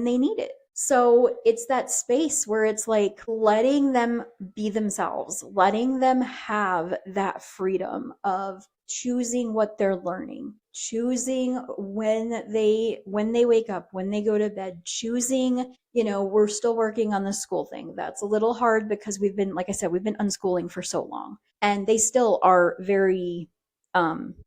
they need it. So it's that space where it's like letting them be themselves, letting them have that freedom of choosing what they're learning, choosing when they wake up, when they go to bed, choosing, we're still working on the school thing. That's a little hard because we've been, like I said, we've been unschooling for so long, and they still are very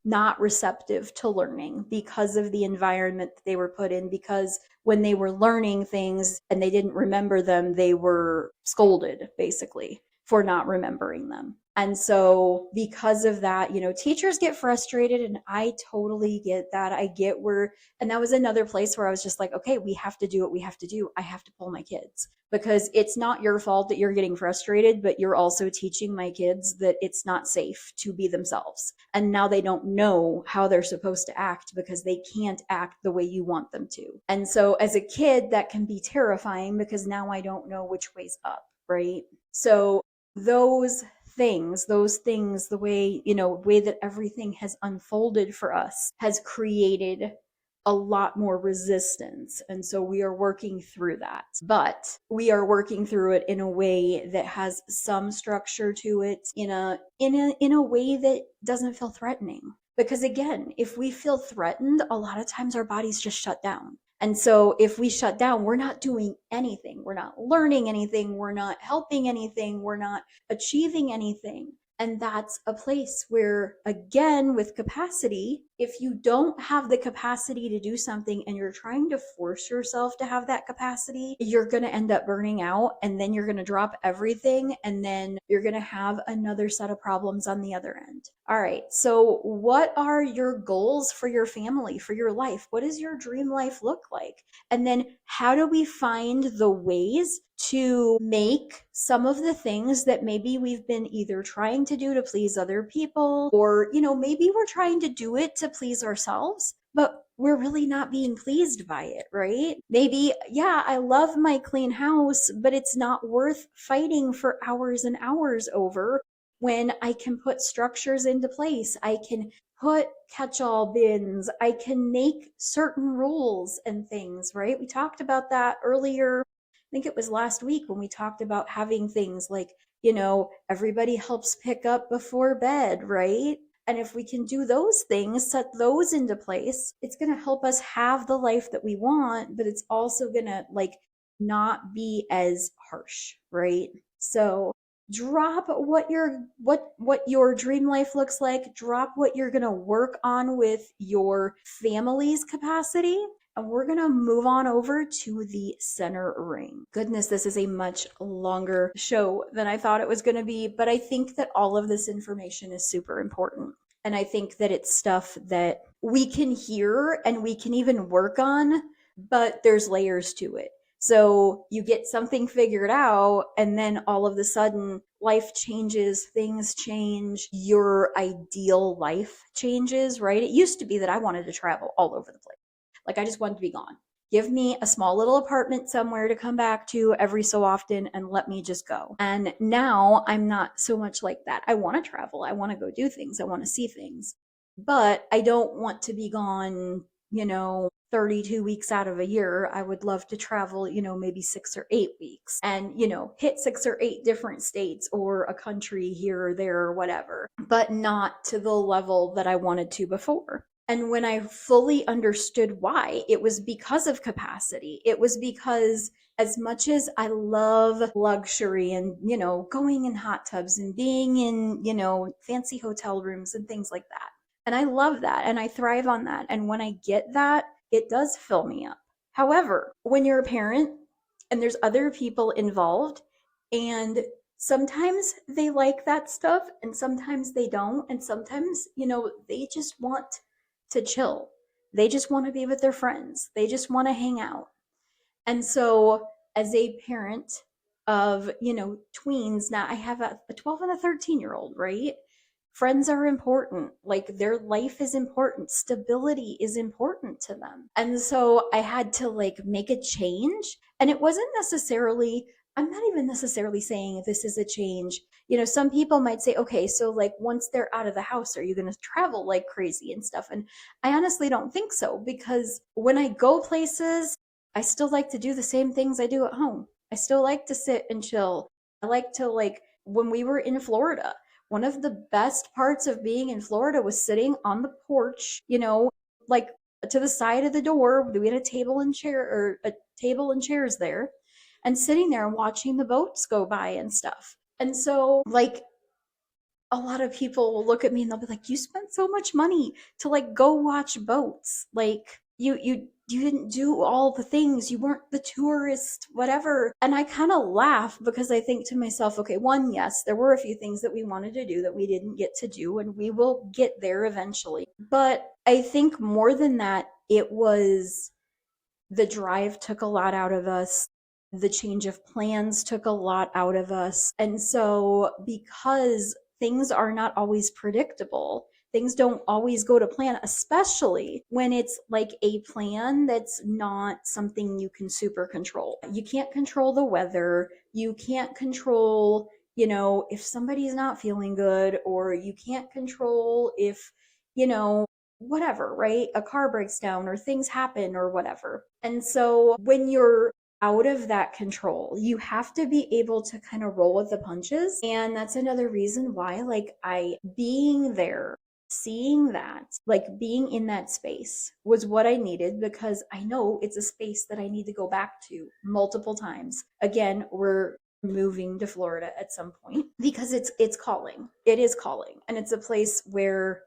not receptive to learning because of the environment that they were put in, because when they were learning things and they didn't remember them, they were scolded basically for not remembering them. And so because of that, teachers get frustrated, and I totally get that. I get where, and that was another place where I was just like, okay, we have to do what we have to do. I have to pull my kids, because it's not your fault that you're getting frustrated, but you're also teaching my kids that it's not safe to be themselves. And now they don't know how they're supposed to act because they can't act the way you want them to. And so as a kid, that can be terrifying because now I don't know which way's up, right? So those things, the way that everything has unfolded for us has created a lot more resistance. And so we are working through that. But we are working through it in a way that has some structure to it, in a way that doesn't feel threatening. Because again, if we feel threatened, a lot of times our bodies just shut down. And so if we shut down, we're not doing anything. We're not learning anything. We're not helping anything. We're not achieving anything. And that's a place where, again, with capacity, if you don't have the capacity to do something and you're trying to force yourself to have that capacity, you're going to end up burning out, and then you're going to drop everything, and then you're going to have another set of problems on the other end. All right. So what are your goals for your family, for your life? What does your dream life look like? And then how do we find the ways to make some of the things that maybe we've been either trying to do to please other people, or, maybe we're trying to do it to please ourselves, but we're really not being pleased by it, right? Maybe, yeah, I love my clean house, but it's not worth fighting for hours and hours over when I can put structures into place. I can put catch-all bins. I can make certain rules and things, right? We talked about that earlier. I think it was last week when we talked about having things like, everybody helps pick up before bed, right? And if we can do those things, set those into place, it's going to help us have the life that we want, but it's also going to not be as harsh, right? So drop what your dream life looks like, drop what you're going to work on with your family's capacity, and we're going to move on over to the center ring. Goodness, this is a much longer show than I thought it was going to be, but I think that all of this information is super important. And I think that it's stuff that we can hear and we can even work on, but there's layers to it. So you get something figured out, and then all of a sudden life changes, things change, your ideal life changes, right? It used to be that I wanted to travel all over the place. Like I just wanted to be gone. Give me a small little apartment somewhere to come back to every so often and let me just go. And now I'm not so much like that. I want to travel. I want to go do things. I want to see things. But I don't want to be gone, 32 weeks out of a year. I would love to travel, maybe 6 or 8 weeks and, hit 6 or 8 different states or a country here or there or whatever, but not to the level that I wanted to before. And when I fully understood why, it was because of capacity. It was because as much as I love luxury and, going in hot tubs and being in, fancy hotel rooms and things like that. And I love that and I thrive on that. And when I get that, it does fill me up. However, when you're a parent and there's other people involved, and sometimes they like that stuff and sometimes they don't, and sometimes, they just want to chill. They just want to be with their friends. They just want to hang out. And so, as a parent of, tweens, now I have a 12 and a 13-year-old, right? Friends are important. Like their life is important. Stability is important to them. And so I had to like make a change. And it wasn't necessarily, I'm not even necessarily saying this is a change. Some people might say, okay, so like once they're out of the house, are you going to travel like crazy and stuff? And I honestly don't think so, because when I go places, I still like to do the same things I do at home. I still like to sit and chill. I like to, like, when we were in Florida, one of the best parts of being in Florida was sitting on the porch, like to the side of the door. We had a table and chair, or a table and chairs there, and sitting there and watching the boats go by and stuff. And so, like, a lot of people will look at me and they'll be like, "You spent so much money to like go watch boats. Like you didn't do all the things. You weren't the tourist, whatever." And I kind of laugh because I think to myself, okay, one, yes, there were a few things that we wanted to do that we didn't get to do, and we will get there eventually. But I think more than that, it was the drive took a lot out of us. The change of plans took a lot out of us. And so, because things are not always predictable, things don't always go to plan, especially when it's like a plan that's not something you can super control. You can't control the weather. You can't control, if somebody's not feeling good, or you can't control if, whatever, right? A car breaks down or things happen or whatever. And so when you're out of that control, you have to be able to kind of roll with the punches. And that's another reason why, like, I being there, seeing that, like being in that space was what I needed, because I know it's a space that I need to go back to multiple times. Again, we're moving to Florida at some point because it's calling. It is calling. And it's a place where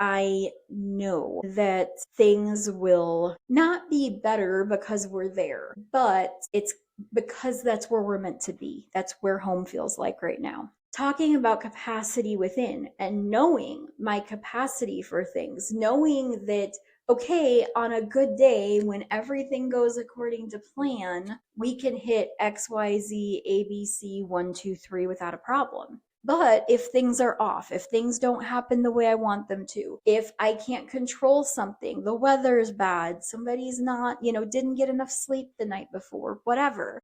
I know that things will not be better because we're there, but it's because that's where we're meant to be. That's where home feels like right now. Talking about capacity within and knowing my capacity for things, knowing that, okay, on a good day, when everything goes according to plan, we can hit XYZ, ABC, 1, 2, 3 without a problem. But if things are off, if things don't happen the way I want them to, if I can't control something, the weather is bad, somebody's not, didn't get enough sleep the night before, whatever,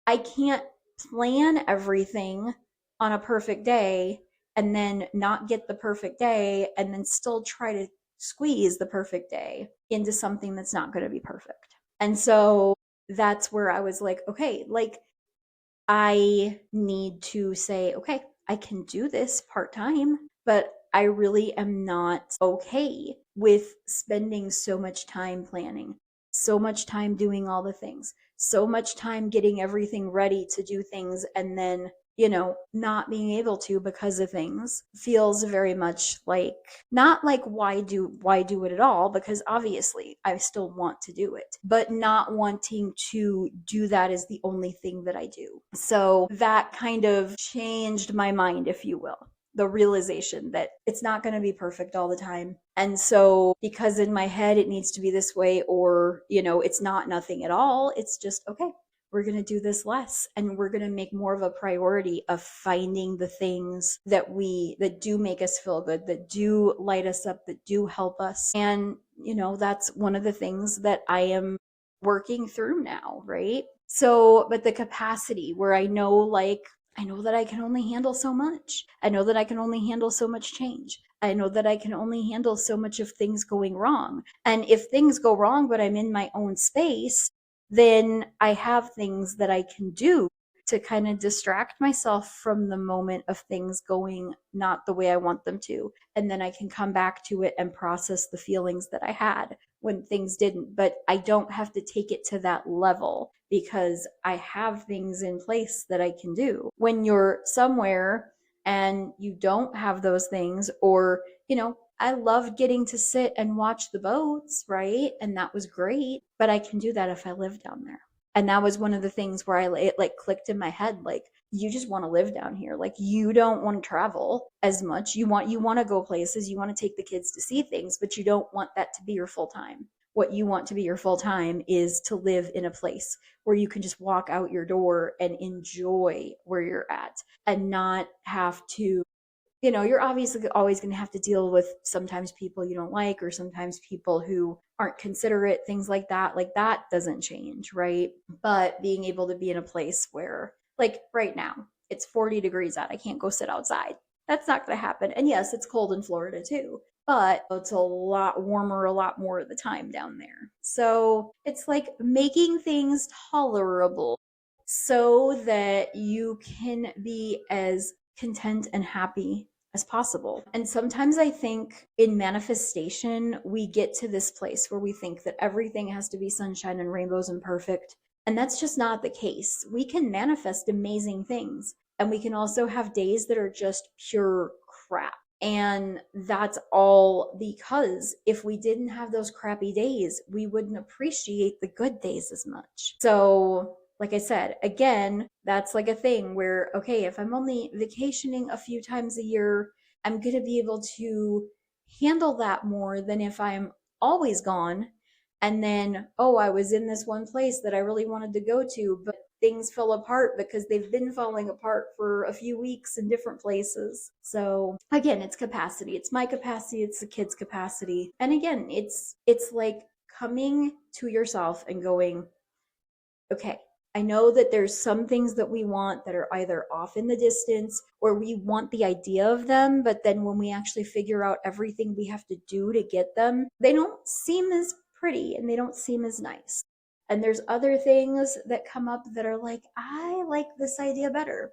I can't plan everything on a perfect day and then not get the perfect day and then still try to squeeze the perfect day into something that's not going to be perfect. And so that's where I was like, okay, like I need to say, okay, I can do this part time, but I really am not okay with spending so much time planning, so much time doing all the things, so much time getting everything ready to do things, and then not being able to because of things feels very much like, not like why do it at all, because obviously I still want to do it, but not wanting to do that is the only thing that I do. So that kind of changed my mind, if you will, the realization that it's not going to be perfect all the time. And so, because in my head it needs to be this way, or, it's not nothing at all, it's just, okay, we're going to do this less, and we're going to make more of a priority of finding the things that do make us feel good, that do light us up, that do help us. And that's one of the things that I am working through now, right? So, but the capacity where I know that I can only handle so much. I know that I can only handle so much change. I know that I can only handle so much of things going wrong. And if things go wrong, but I'm in my own space, then I have things that I can do to kind of distract myself from the moment of things going not the way I want them to. And then I can come back to it and process the feelings that I had when things didn't. But I don't have to take it to that level because I have things in place that I can do. When you're somewhere and you don't have those things, or, I loved getting to sit and watch the boats, right? And that was great. But I can do that if I live down there. And that was one of the things where it like clicked in my head, like, you just want to live down here. Like you don't want to travel as much. You want to go places, you want to take the kids to see things, but you don't want that to be your full time. What you want to be your full time is to live in a place where you can just walk out your door and enjoy where you're at and not have to, you're obviously always going to have to deal with sometimes people you don't like, or sometimes people who aren't considerate, things like that. Like that doesn't change, right? But being able to be in a place where, like right now, it's 40 degrees out. I can't go sit outside. That's not going to happen. And yes, it's cold in Florida too, but it's a lot warmer a lot more of the time down there. So it's like making things tolerable so that you can be as content and happy as possible. And sometimes I think in manifestation, we get to this place where we think that everything has to be sunshine and rainbows and perfect. And that's just not the case. We can manifest amazing things, and we can also have days that are just pure crap. And that's all because if we didn't have those crappy days, we wouldn't appreciate the good days as much. So, like I said, again, that's like a thing where, okay, if I'm only vacationing a few times a year, I'm going to be able to handle that more than if I'm always gone. And then, oh, I was in this one place that I really wanted to go to, but things fell apart because they've been falling apart for a few weeks in different places. So again, it's capacity. It's my capacity, it's the kids' capacity. And again, it's like coming to yourself and going, okay, I know that there's some things that we want that are either off in the distance or we want the idea of them, but then when we actually figure out everything we have to do to get them, they don't seem as pretty and they don't seem as nice. And there's other things that come up that are like, I like this idea better.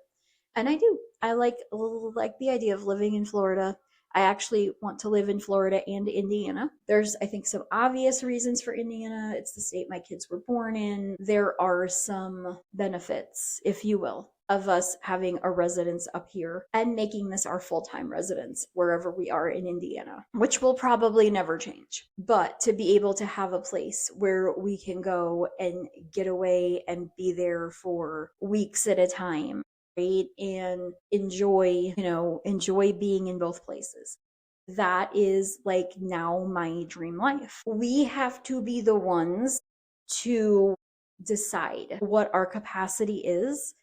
And I do. I like the idea of living in Florida. I actually want to live in Florida and Indiana. There's, I think, some obvious reasons for Indiana. It's the state my kids were born in. There are some benefits, if you will, of us having a residence up here and making this our full-time residence wherever we are in Indiana, which will probably never change. But to be able to have a place where we can go and get away and be there for weeks at a time, right? And enjoy being in both places. That is like now my dream life. We have to be the ones to decide what our capacity is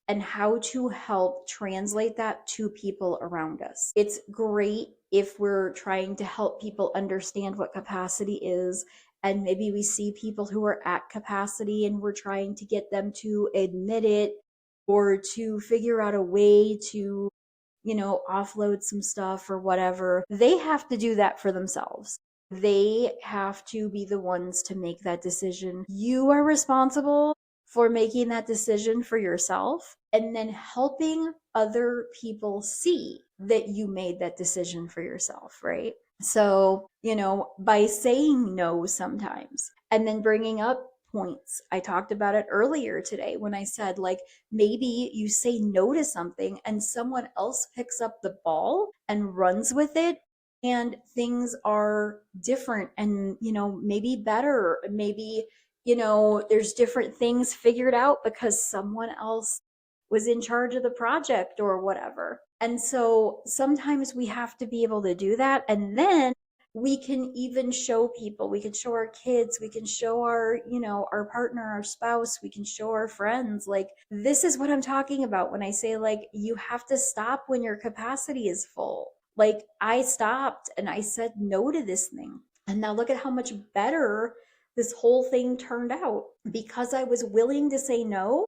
and how to help translate that to people around us. It's great if we're trying to help people understand what capacity is, and maybe we see people who are at capacity and we're trying to get them to admit it or to figure out a way to, offload some stuff or whatever. They have to do that for themselves. They have to be the ones to make that decision. You are responsible for making that decision for yourself and then helping other people see that you made that decision for yourself, right? So, by saying no sometimes and then bringing up points. I talked about it earlier today when I said, like, maybe you say no to something and someone else picks up the ball and runs with it, and things are different and, maybe better. Maybe, there's different things figured out because someone else was in charge of the project or whatever. And so sometimes we have to be able to do that. And then we can even show people, we can show our kids, we can show our partner, our spouse, we can show our friends, like, this is what I'm talking about when I say, like, you have to stop when your capacity is full. Like, I stopped and I said no to this thing. And now look at how much better this whole thing turned out because I was willing to say no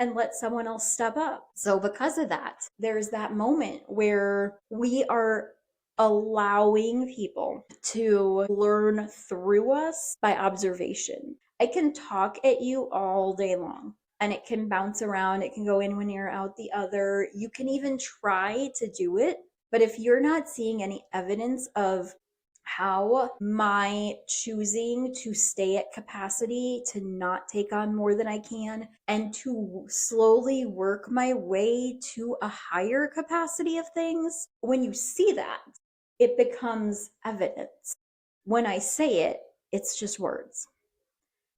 and let someone else step up. So because of that, there's that moment where we are allowing people to learn through us by observation. I can talk at you all day long and it can bounce around. It can go in one ear, out the other. You can even try to do it. But if you're not seeing any evidence of how my choosing to stay at capacity, to not take on more than I can, and to slowly work my way to a higher capacity of things, when you see that, it becomes evidence. When I say it, it's just words.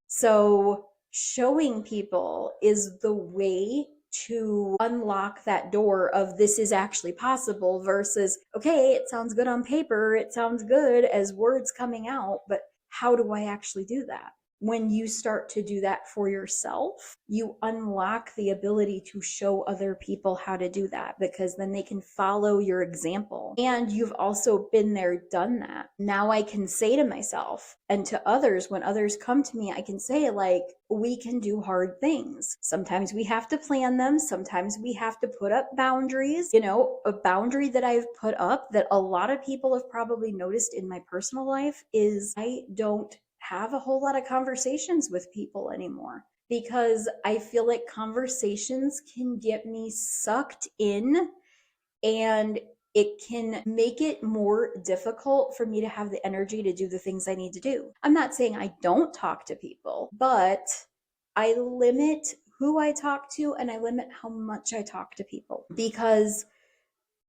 So showing people is the way to unlock that door of this is actually possible versus, okay, it sounds good on paper, it sounds good as words coming out, but how do I actually do that? When you start to do that for yourself, you unlock the ability to show other people how to do that because then they can follow your example. And you've also been there, done that. Now I can say to myself and to others, when others come to me, I can say, like, we can do hard things. Sometimes we have to plan them. Sometimes we have to put up boundaries. You know, a boundary that I've put up that a lot of people have probably noticed in my personal life is I don't have a whole lot of conversations with people anymore because I feel like conversations can get me sucked in and it can make it more difficult for me to have the energy to do the things I need to do. I'm not saying I don't talk to people, but I limit who I talk to and I limit how much I talk to people because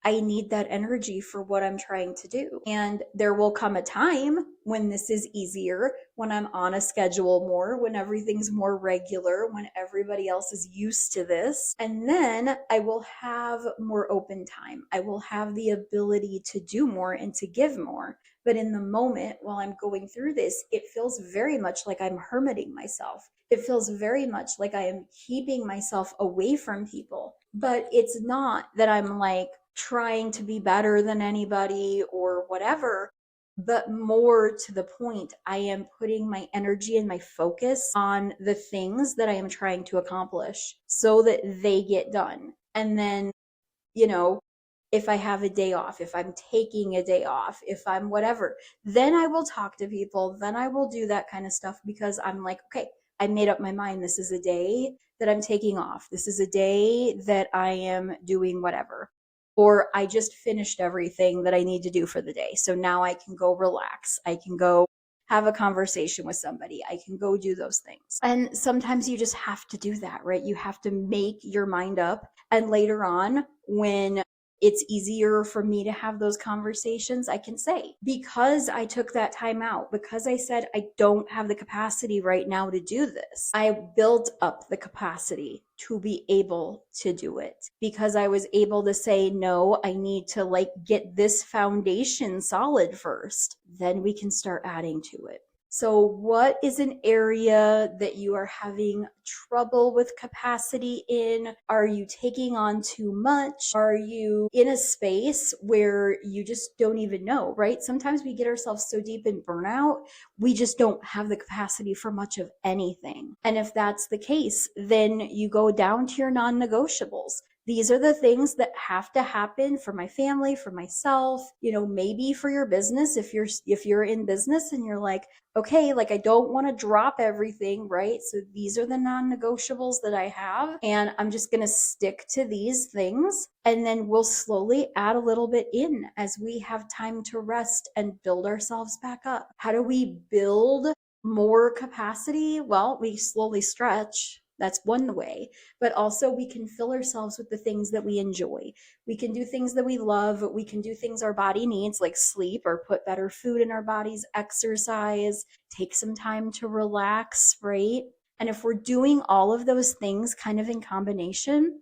I need that energy for what I'm trying to do. And there will come a time when this is easier, when I'm on a schedule more, when everything's more regular, when everybody else is used to this. And then I will have more open time. I will have the ability to do more and to give more. But in the moment while I'm going through this, it feels very much like I'm hermiting myself. It feels very much like I am keeping myself away from people. But it's not that I'm like, trying to be better than anybody or whatever, but more to the point, I am putting my energy and my focus on the things that I am trying to accomplish so that they get done. And then, you know, if I have a day off, if I'm taking a day off, if I'm whatever, then I will talk to people, then I will do that kind of stuff because I'm like, okay, I made up my mind. This is a day that I'm taking off. This is a day that I am doing whatever. Or I just finished everything that I need to do for the day. So now I can go relax. I can go have a conversation with somebody. I can go do those things. And sometimes you just have to do that, right? You have to make your mind up. And later on, when it's easier for me to have those conversations, I can say, because I took that time out, because I said I don't have the capacity right now to do this, I built up the capacity to be able to do it because I was able to say, no, I need to like get this foundation solid first. Then we can start adding to it. So, what is an area that you are having trouble with capacity in? Are you taking on too much? Are you in a space where you just don't even know, right? Sometimes we get ourselves so deep in burnout, we just don't have the capacity for much of anything. And if that's the case, then you go down to your non negotiables. These are the things that have to happen for my family, for myself, you know, maybe for your business. If you're in business and you're like, okay, like I don't want to drop everything, right? So these are the non-negotiables that I have, and I'm just going to stick to these things. And then we'll slowly add a little bit in as we have time to rest and build ourselves back up. How do we build more capacity? Well, we slowly stretch. That's one way, but also we can fill ourselves with the things that we enjoy. We can do things that we love. We can do things our body needs, like sleep or put better food in our bodies, exercise, take some time to relax, right? And if we're doing all of those things kind of in combination,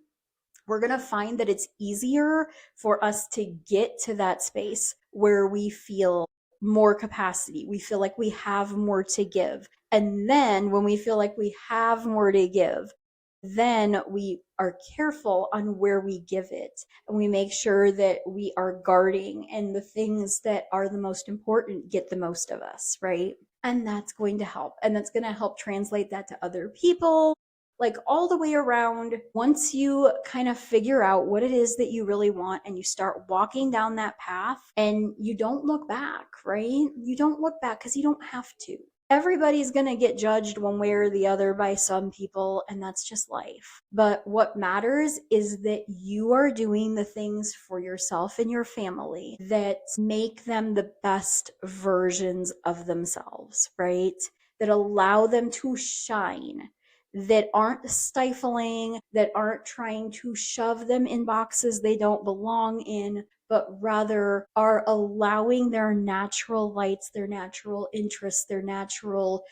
we're going to find that it's easier for us to get to that space where we feel more capacity. We feel like we have more to give. And then when we feel like we have more to give, then we are careful on where we give it. And we make sure that we are guarding and the things that are the most important get the most of us, right? And that's going to help. And that's going to help translate that to other people, like all the way around. Once you kind of figure out what it is that you really want and you start walking down that path and you don't look back, right? You don't look back because you don't have to. Everybody's going to get judged one way or the other by some people, and that's just life. But what matters is that you are doing the things for yourself and your family that make them the best versions of themselves, right? That allow them to shine, that aren't stifling, that aren't trying to shove them in boxes they don't belong in, but rather are allowing their natural lights, their natural interests, their natural,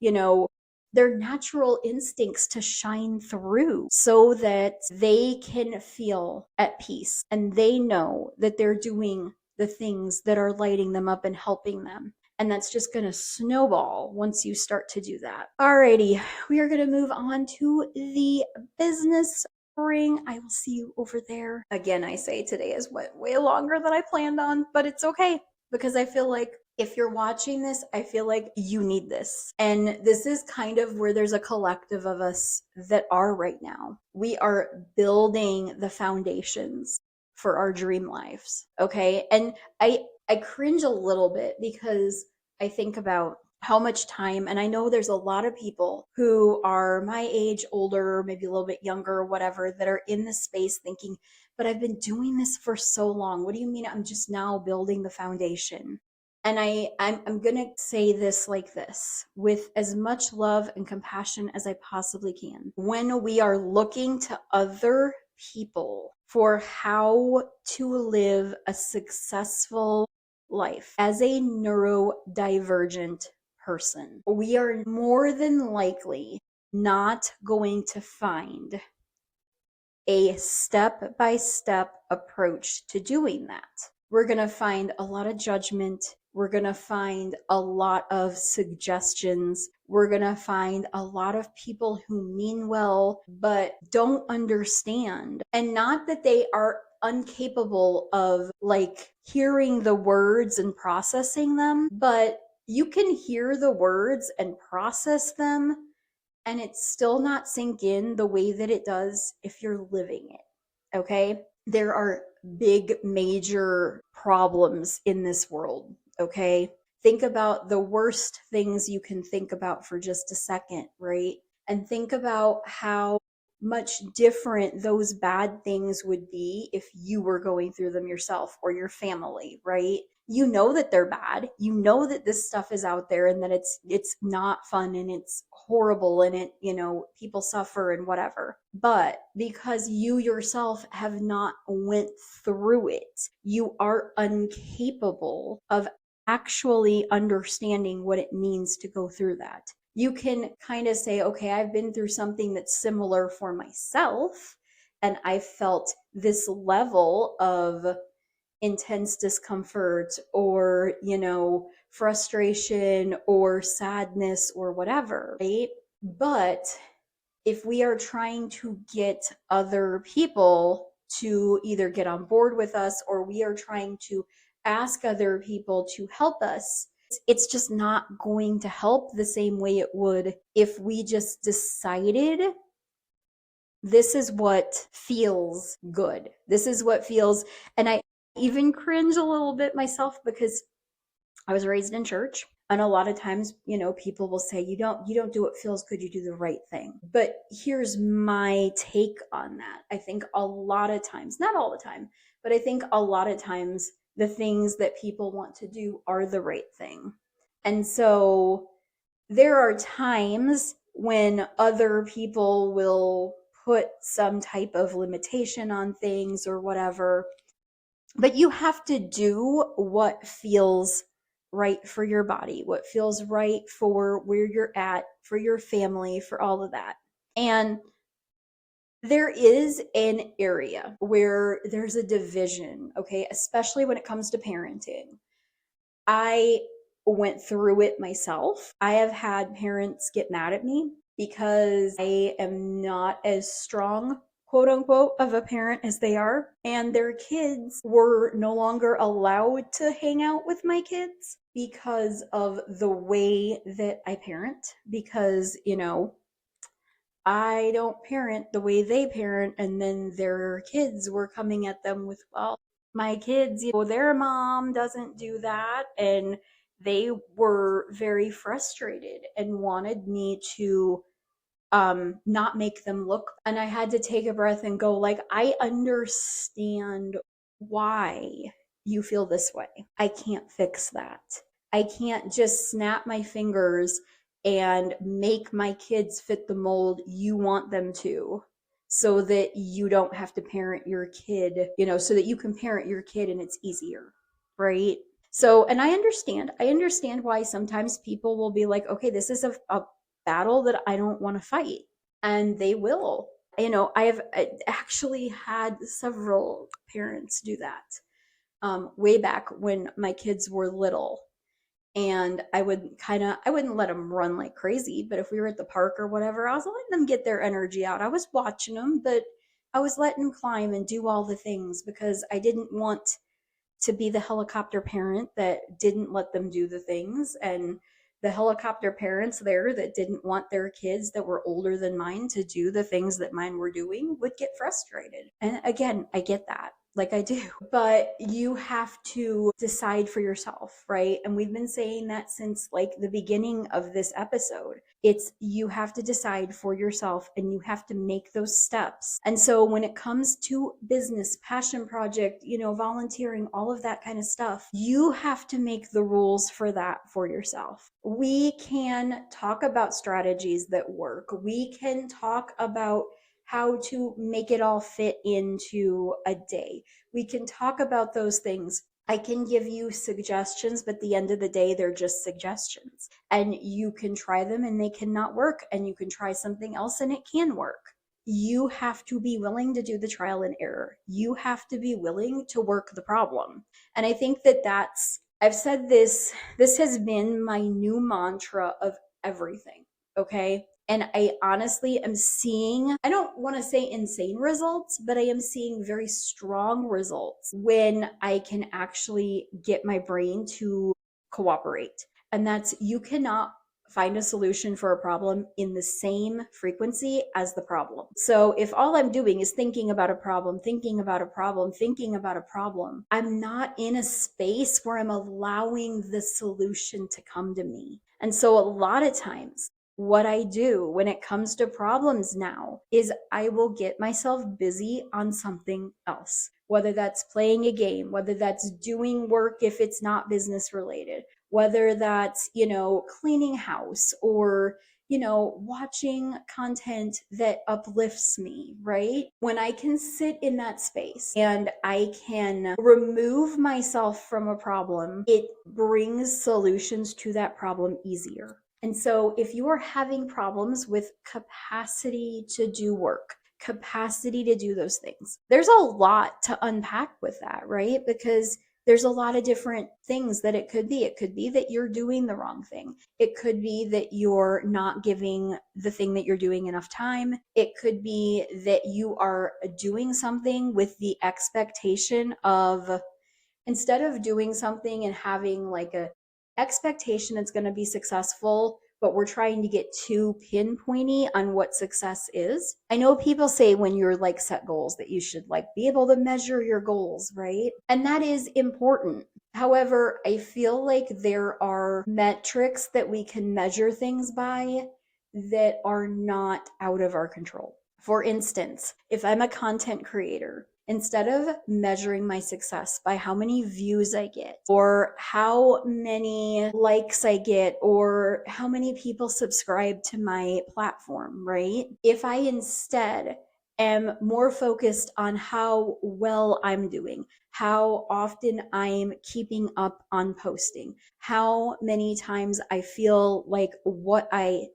you know, their natural instincts to shine through so that they can feel at peace and they know that they're doing the things that are lighting them up and helping them. And that's just going to snowball once you start to do that. Alrighty, we are going to move on to the business ring. I will see you over there. Again, I say today is way longer than I planned on, but it's okay because I feel like if you're watching this, I feel like you need this. And this is kind of where there's a collective of us that are right now. We are building the foundations for our dream lives. Okay. And I cringe a little bit because I think about how much time, and I know there's a lot of people who are my age, older, maybe a little bit younger, whatever, that are in this space thinking, but I've been doing this for so long. What do you mean I'm just now building the foundation? And I'm going to say this like this with as much love and compassion as I possibly can. When we are looking to other people for how to live a successful life as a neurodivergent person, we are more than likely not going to find a step by step approach to doing that. We're going to find a lot of judgment. We're going to find a lot of suggestions. We're going to find a lot of people who mean well, but don't understand. And not that they are incapable of like hearing the words and processing them, but you can hear the words and process them and it's still not sink in the way that it does if you're living it. Okay? There are big, major problems in this world. Okay? Think about the worst things you can think about for just a second, right? And think about how much different those bad things would be if you were going through them yourself or your family, right? You know that they're bad. You know that this stuff is out there and that it's not fun and it's horrible and it, people suffer and whatever. But because you yourself have not went through it, you are incapable of actually understanding what it means to go through that. You can kind of say, okay, I've been through something that's similar for myself, and I felt this level of intense discomfort or, frustration or sadness or whatever, right? But if we are trying to get other people to either get on board with us or we are trying to ask other people to help us, it's just not going to help the same way it would if we just decided this is what feels good. This is what feels, and I even cringe a little bit myself because I was raised in church. And a lot of times, people will say, you don't do what feels good, you do the right thing. But here's my take on that. I think a lot of times, not all the time, but I think a lot of times the things that people want to do are the right thing. And so there are times when other people will put some type of limitation on things or whatever, but you have to do what feels right for your body, what feels right for where you're at, for your family, for all of that. And there is an area where there's a division, okay, especially when it comes to parenting. I went through it myself. I have had parents get mad at me because I am not as strong, quote unquote, of a parent as they are. And their kids were no longer allowed to hang out with my kids because of the way that I parent. Because, I don't parent the way they parent, and then their kids were coming at them with, well, my kids, their mom doesn't do that. And they were very frustrated and wanted me to not make them look. And I had to take a breath and go, like, I understand why you feel this way. I can't fix that. I can't just snap my fingers and make my kids fit the mold you want them to so that you don't have to parent your kid, so that you can parent your kid and it's easier, right? So, and I understand why sometimes people will be like, okay, this is a battle that I don't want to fight. And they will. I actually had several parents do that way back when my kids were little. And I wouldn't let them run like crazy, but if we were at the park or whatever, I was letting them get their energy out. I was watching them, but I was letting them climb and do all the things because I didn't want to be the helicopter parent that didn't let them do the things, and the helicopter parents there that didn't want their kids that were older than mine to do the things that mine were doing would get frustrated. And again, I get that. Like I do. But you have to decide for yourself, right? And we've been saying that since like the beginning of this episode. It's you have to decide for yourself and you have to make those steps. And so when it comes to business, passion project, volunteering, all of that kind of stuff, you have to make the rules for that for yourself. We can talk about strategies that work. We can talk about how to make it all fit into a day. We can talk about those things. I can give you suggestions, but at the end of the day, they're just suggestions. And you can try them and they cannot work. And you can try something else and it can work. You have to be willing to do the trial and error. You have to be willing to work the problem. And I think I've said this has been my new mantra of everything. Okay. And I honestly am seeing, I don't want to say insane results, but I am seeing very strong results when I can actually get my brain to cooperate. And that's, you cannot find a solution for a problem in the same frequency as the problem. So if all I'm doing is thinking about a problem, thinking about a problem, thinking about a problem, I'm not in a space where I'm allowing the solution to come to me. And so a lot of times, what I do when it comes to problems now is I will get myself busy on something else, whether that's playing a game, whether that's doing work if it's not business related, whether that's, cleaning house or, watching content that uplifts me, right? When I can sit in that space and I can remove myself from a problem, it brings solutions to that problem easier. And so if you are having problems with capacity to do work, capacity to do those things, there's a lot to unpack with that, right? Because there's a lot of different things that it could be. It could be that you're doing the wrong thing. It could be that you're not giving the thing that you're doing enough time. It could be that you are doing something with the expectation of, instead of doing something and having like a expectation it's going to be successful, but we're trying to get too pinpointy on what success is. I know people say when you're like set goals that you should like be able to measure your goals, right? And that is important. However, I feel like there are metrics that we can measure things by that are not out of our control. For instance, if I'm a content creator, instead of measuring my success by how many views I get or how many likes I get or how many people subscribe to my platform, right? If I instead am more focused on how well I'm doing, how often I'm keeping up on posting, how many times I feel like what I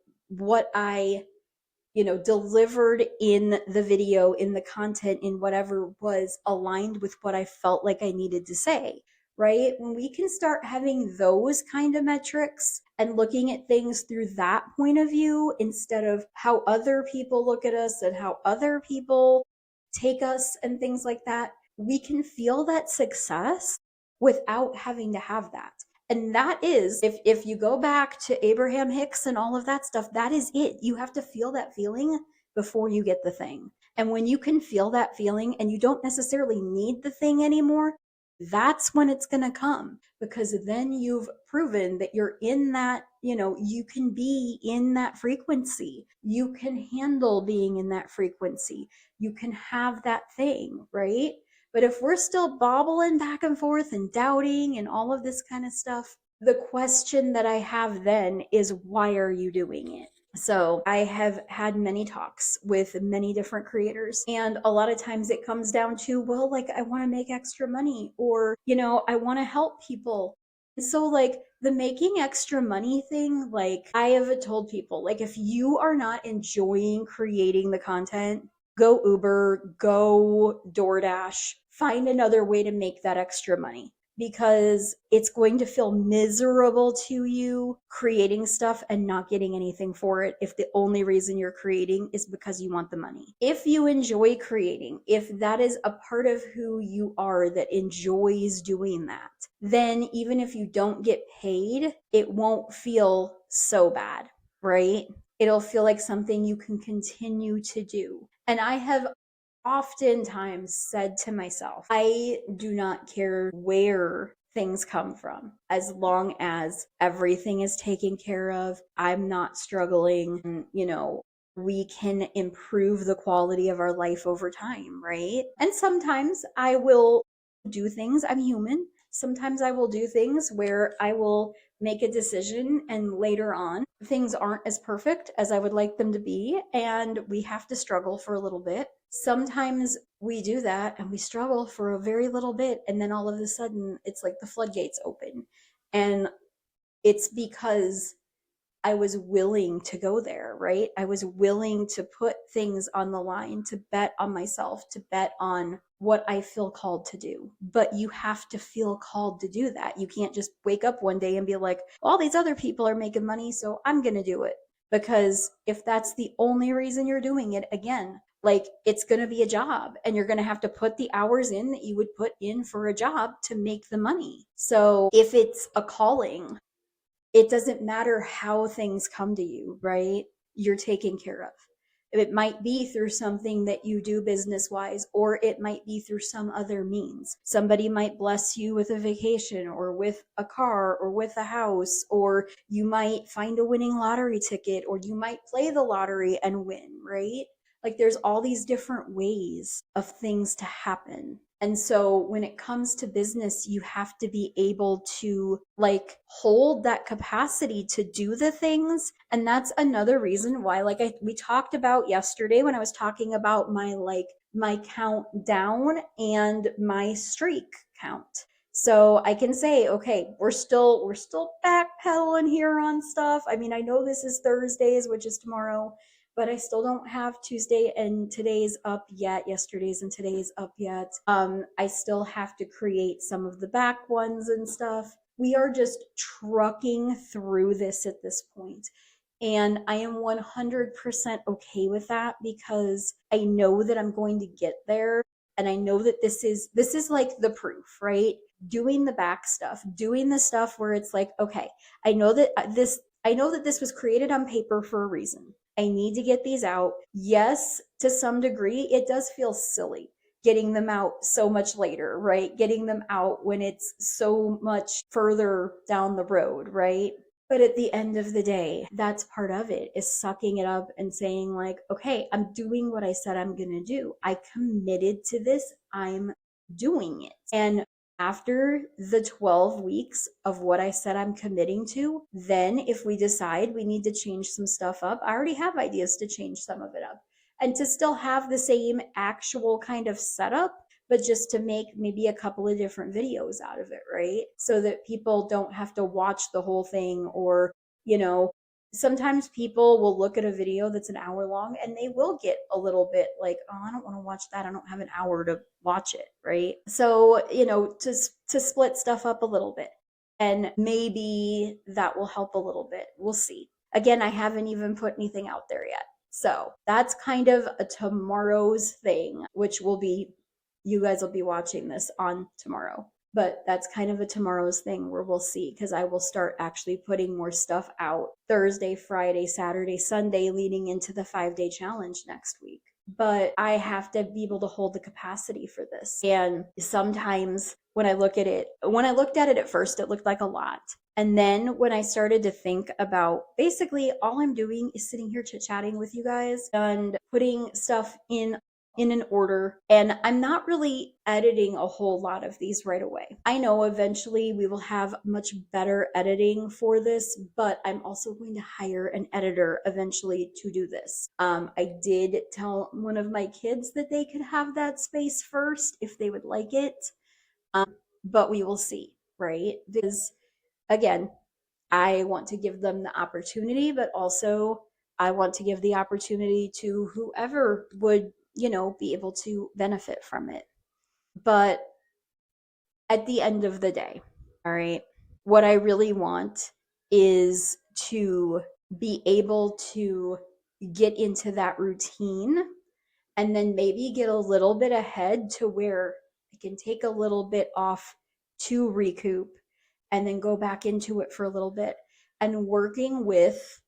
delivered in the video, in the content, in whatever was aligned with what I felt like I needed to say, right? When we can start having those kind of metrics and looking at things through that point of view instead of how other people look at us and how other people take us and things like that, we can feel that success without having to have that. And that is, if you go back to Abraham Hicks and all of that stuff, that is it. You have to feel that feeling before you get the thing. And when you can feel that feeling and you don't necessarily need the thing anymore, that's when it's going to come, because then you've proven that you're in that, you can be in that frequency. You can handle being in that frequency. You can have that thing, right? But if we're still bobbling back and forth and doubting and all of this kind of stuff, the question that I have then is, why are you doing it? So I have had many talks with many different creators, and a lot of times it comes down to, well, like I want to make extra money, or, I want to help people. So, like, the making extra money thing, like, I have told people, like, if you are not enjoying creating the content, go Uber, go DoorDash, find another way to make that extra money because it's going to feel miserable to you creating stuff and not getting anything for it if the only reason you're creating is because you want the money. If you enjoy creating, if that is a part of who you are that enjoys doing that, then even if you don't get paid, it won't feel so bad, right? It'll feel like something you can continue to do. And I have oftentimes said to myself, I do not care where things come from as long as everything is taken care of. I'm not struggling, we can improve the quality of our life over time, right? And sometimes I will do things, I'm human. Sometimes I will do things where I will make a decision and later on things aren't as perfect as I would like them to be and we have to struggle for a little bit. Sometimes we do that and we struggle for a very little bit and then all of a sudden it's like the floodgates open. And it's because I was willing to go there, right? I was willing to put things on the line, to bet on myself, to bet on what I feel called to do. But you have to feel called to do that. You can't just wake up one day and be like, all these other people are making money, so I'm going to do it. Because if that's the only reason you're doing it, again, like it's going to be a job and you're going to have to put the hours in that you would put in for a job to make the money. So if it's a calling, it doesn't matter how things come to you, right? You're taken care of. It might be through something that you do business wise, or it might be through some other means. Somebody might bless you with a vacation, or with a car, or with a house, or you might find a winning lottery ticket, or you might play the lottery and win, right? Like there's all these different ways of things to happen. And so when it comes to business, you have to be able to like hold that capacity to do the things. And that's another reason why, like we talked about yesterday when I was talking about my count down and my streak count. So I can say, okay, we're still backpedaling here on stuff. I mean, I know this is Thursdays, which is tomorrow, but I still don't have Tuesday and today's up yet. Yesterday's and today's up yet. I still have to create some of the back ones and stuff. We are just trucking through this at this point. And I am 100% okay with that because I know that I'm going to get there. And I know that this is like the proof, right? Doing the back stuff, doing the stuff where it's like, okay, I know that this was created on paper for a reason. I need to get these out. Yes, to some degree, it does feel silly getting them out so much later, right? Getting them out when it's so much further down the road, right? But at the end of the day, that's part of it is sucking it up and saying, like, okay, I'm doing what I said I'm going to do. I committed to this. I'm doing it. And after the 12 weeks of what I said I'm committing to, then if we decide we need to change some stuff up, I already have ideas to change some of it up and to still have the same actual kind of setup, but just to make maybe a couple of different videos out of it, right? So that people don't have to watch the whole thing or, you know, sometimes people will look at a video that's an hour long and they will get a little bit like, oh, I don't want to watch that. I don't have an hour to watch it, right? So, to split stuff up a little bit and maybe that will help a little bit. We'll see. Again, I haven't even put anything out there yet. So that's kind of a tomorrow's thing, which will be, you guys will be watching this on tomorrow. But that's kind of a tomorrow's thing where we'll see because I will start actually putting more stuff out Thursday, Friday, Saturday, Sunday, leading into the 5-day challenge next week. But I have to be able to hold the capacity for this. And sometimes when I looked at it at first, it looked like a lot. And then when I started to think about basically all I'm doing is sitting here chit chatting with you guys and putting stuff in an order, and I'm not really editing a whole lot of these right away. I know eventually we will have much better editing for this, but I'm also going to hire an editor eventually to do this. I did tell one of my kids that they could have that space first if they would like it, but we will see, right? Because again, I want to give them the opportunity, but also I want to give the opportunity to whoever would, be able to benefit from it. But at the end of the day, all right, what I really want is to be able to get into that routine and then maybe get a little bit ahead to where I can take a little bit off to recoup and then go back into it for a little bit. And working with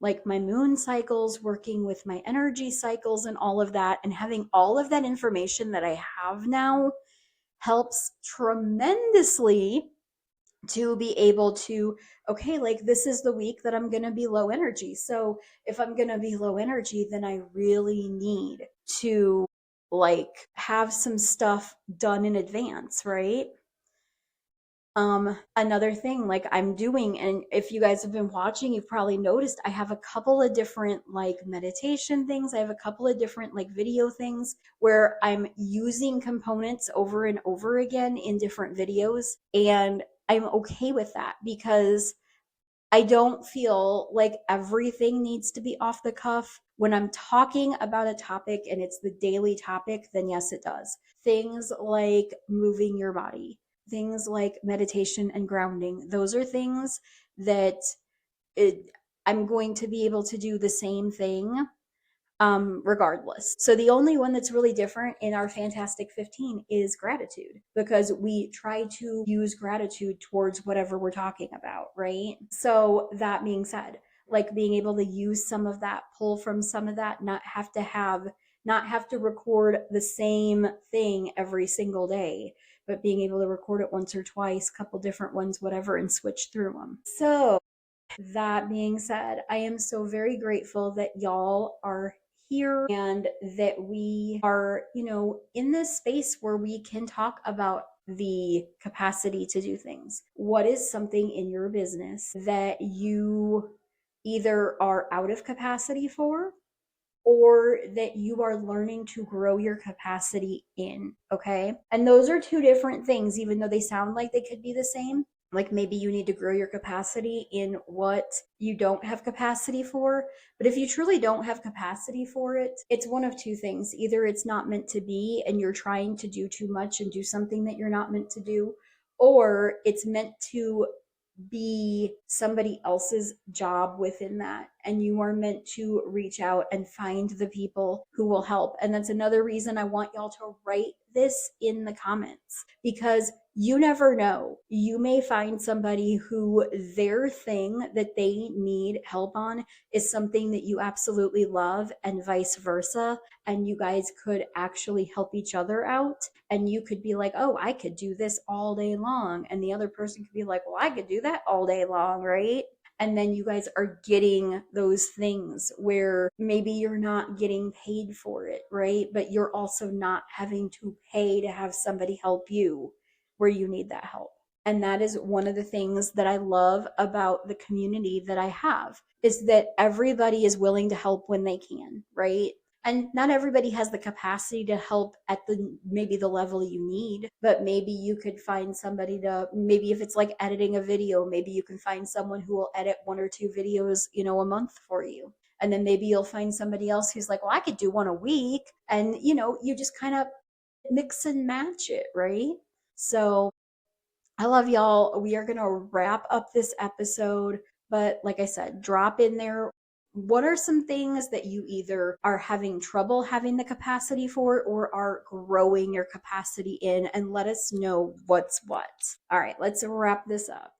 like my moon cycles, working with my energy cycles and all of that, and having all of that information that I have now helps tremendously to be able to, okay, like this is the week that I'm going to be low energy. So if I'm going to be low energy, then I really need to like have some stuff done in advance, right? Another thing like I'm doing, and if you guys have been watching, you've probably noticed I have a couple of different like meditation things. I have a couple of different like video things where I'm using components over and over again in different videos. And I'm okay with that because I don't feel like everything needs to be off the cuff. When I'm talking about a topic and it's the daily topic, then yes, it does. Things like moving your body, things like meditation and grounding, those are things that it, I'm going to be able to do the same thing regardless. So the only one that's really different in our Fantastic 15 is gratitude because we try to use gratitude towards whatever we're talking about, right? So that being said, like being able to use some of that, pull from some of that, not have to record the same thing every single day, but being able to record it once or twice, couple different ones, whatever, and switch through them. So that being said, I am so very grateful that y'all are here and that we are, in this space where we can talk about the capacity to do things. What is something in your business that you either are out of capacity for or that you are learning to grow your capacity in? Okay. And those are two different things, even though they sound like they could be the same. Like maybe you need to grow your capacity in what you don't have capacity for. But if you truly don't have capacity for it, it's one of two things. Either it's not meant to be and you're trying to do too much and do something that you're not meant to do, or it's meant to be somebody else's job within that. And you are meant to reach out and find the people who will help. And that's another reason I want y'all to write this in the comments because you never know. You may find somebody who their thing that they need help on is something that you absolutely love, and vice versa. And you guys could actually help each other out. And you could be like, oh, I could do this all day long. And the other person could be like, well, I could do that all day long, right? And then you guys are getting those things where maybe you're not getting paid for it, right? But you're also not having to pay to have somebody help you where you need that help. And that is one of the things that I love about the community that I have is that everybody is willing to help when they can, right? And not everybody has the capacity to help at the maybe the level you need, but maybe you could find somebody to, maybe if it's like editing a video, maybe you can find someone who will edit one or two videos, a month for you. And then maybe you'll find somebody else who's like, well, I could do one a week. And you just kind of mix and match it, right? So I love y'all. We are going to wrap up this episode. But like I said, drop in there. What are some things that you either are having trouble having the capacity for or are growing your capacity in? And let us know what's what. All right, let's wrap this up.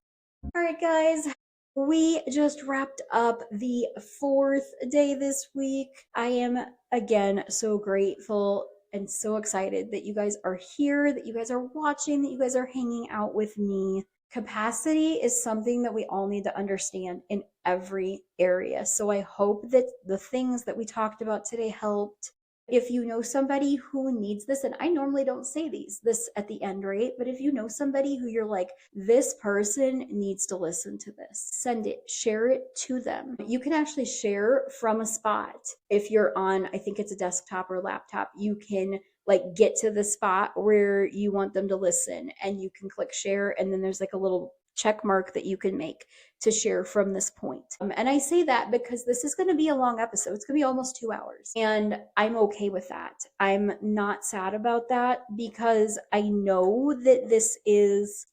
All right, guys. We just wrapped up the fourth day this week. I am again so grateful and so excited that you guys are here, that you guys are watching, that you guys are hanging out with me. Capacity is something that we all need to understand in every area. So I hope that the things that we talked about today helped. If you know somebody who needs this, and I normally don't say this at the end, right? But if you know somebody who you're like, this person needs to listen to this, send it, share it to them. You can actually share from a spot. If you're on, I think it's a desktop or laptop, you can like get to the spot where you want them to listen and you can click share. And then there's like a little check mark that you can make to share from this point. And I say that because this is going to be a long episode. It's going to be almost 2 hours. And I'm okay with that. I'm not sad about that because I know that this is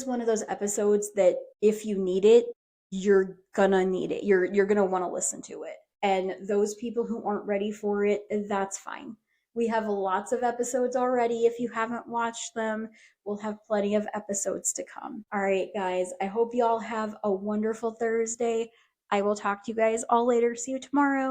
one of those episodes that if you need it, you're gonna need it. You're gonna want to listen to it. And those people who aren't ready for it, that's fine. We have lots of episodes already. If you haven't watched them, we'll have plenty of episodes to come. All right, guys, I hope you all have a wonderful Thursday. I will talk to you guys all later. See you tomorrow.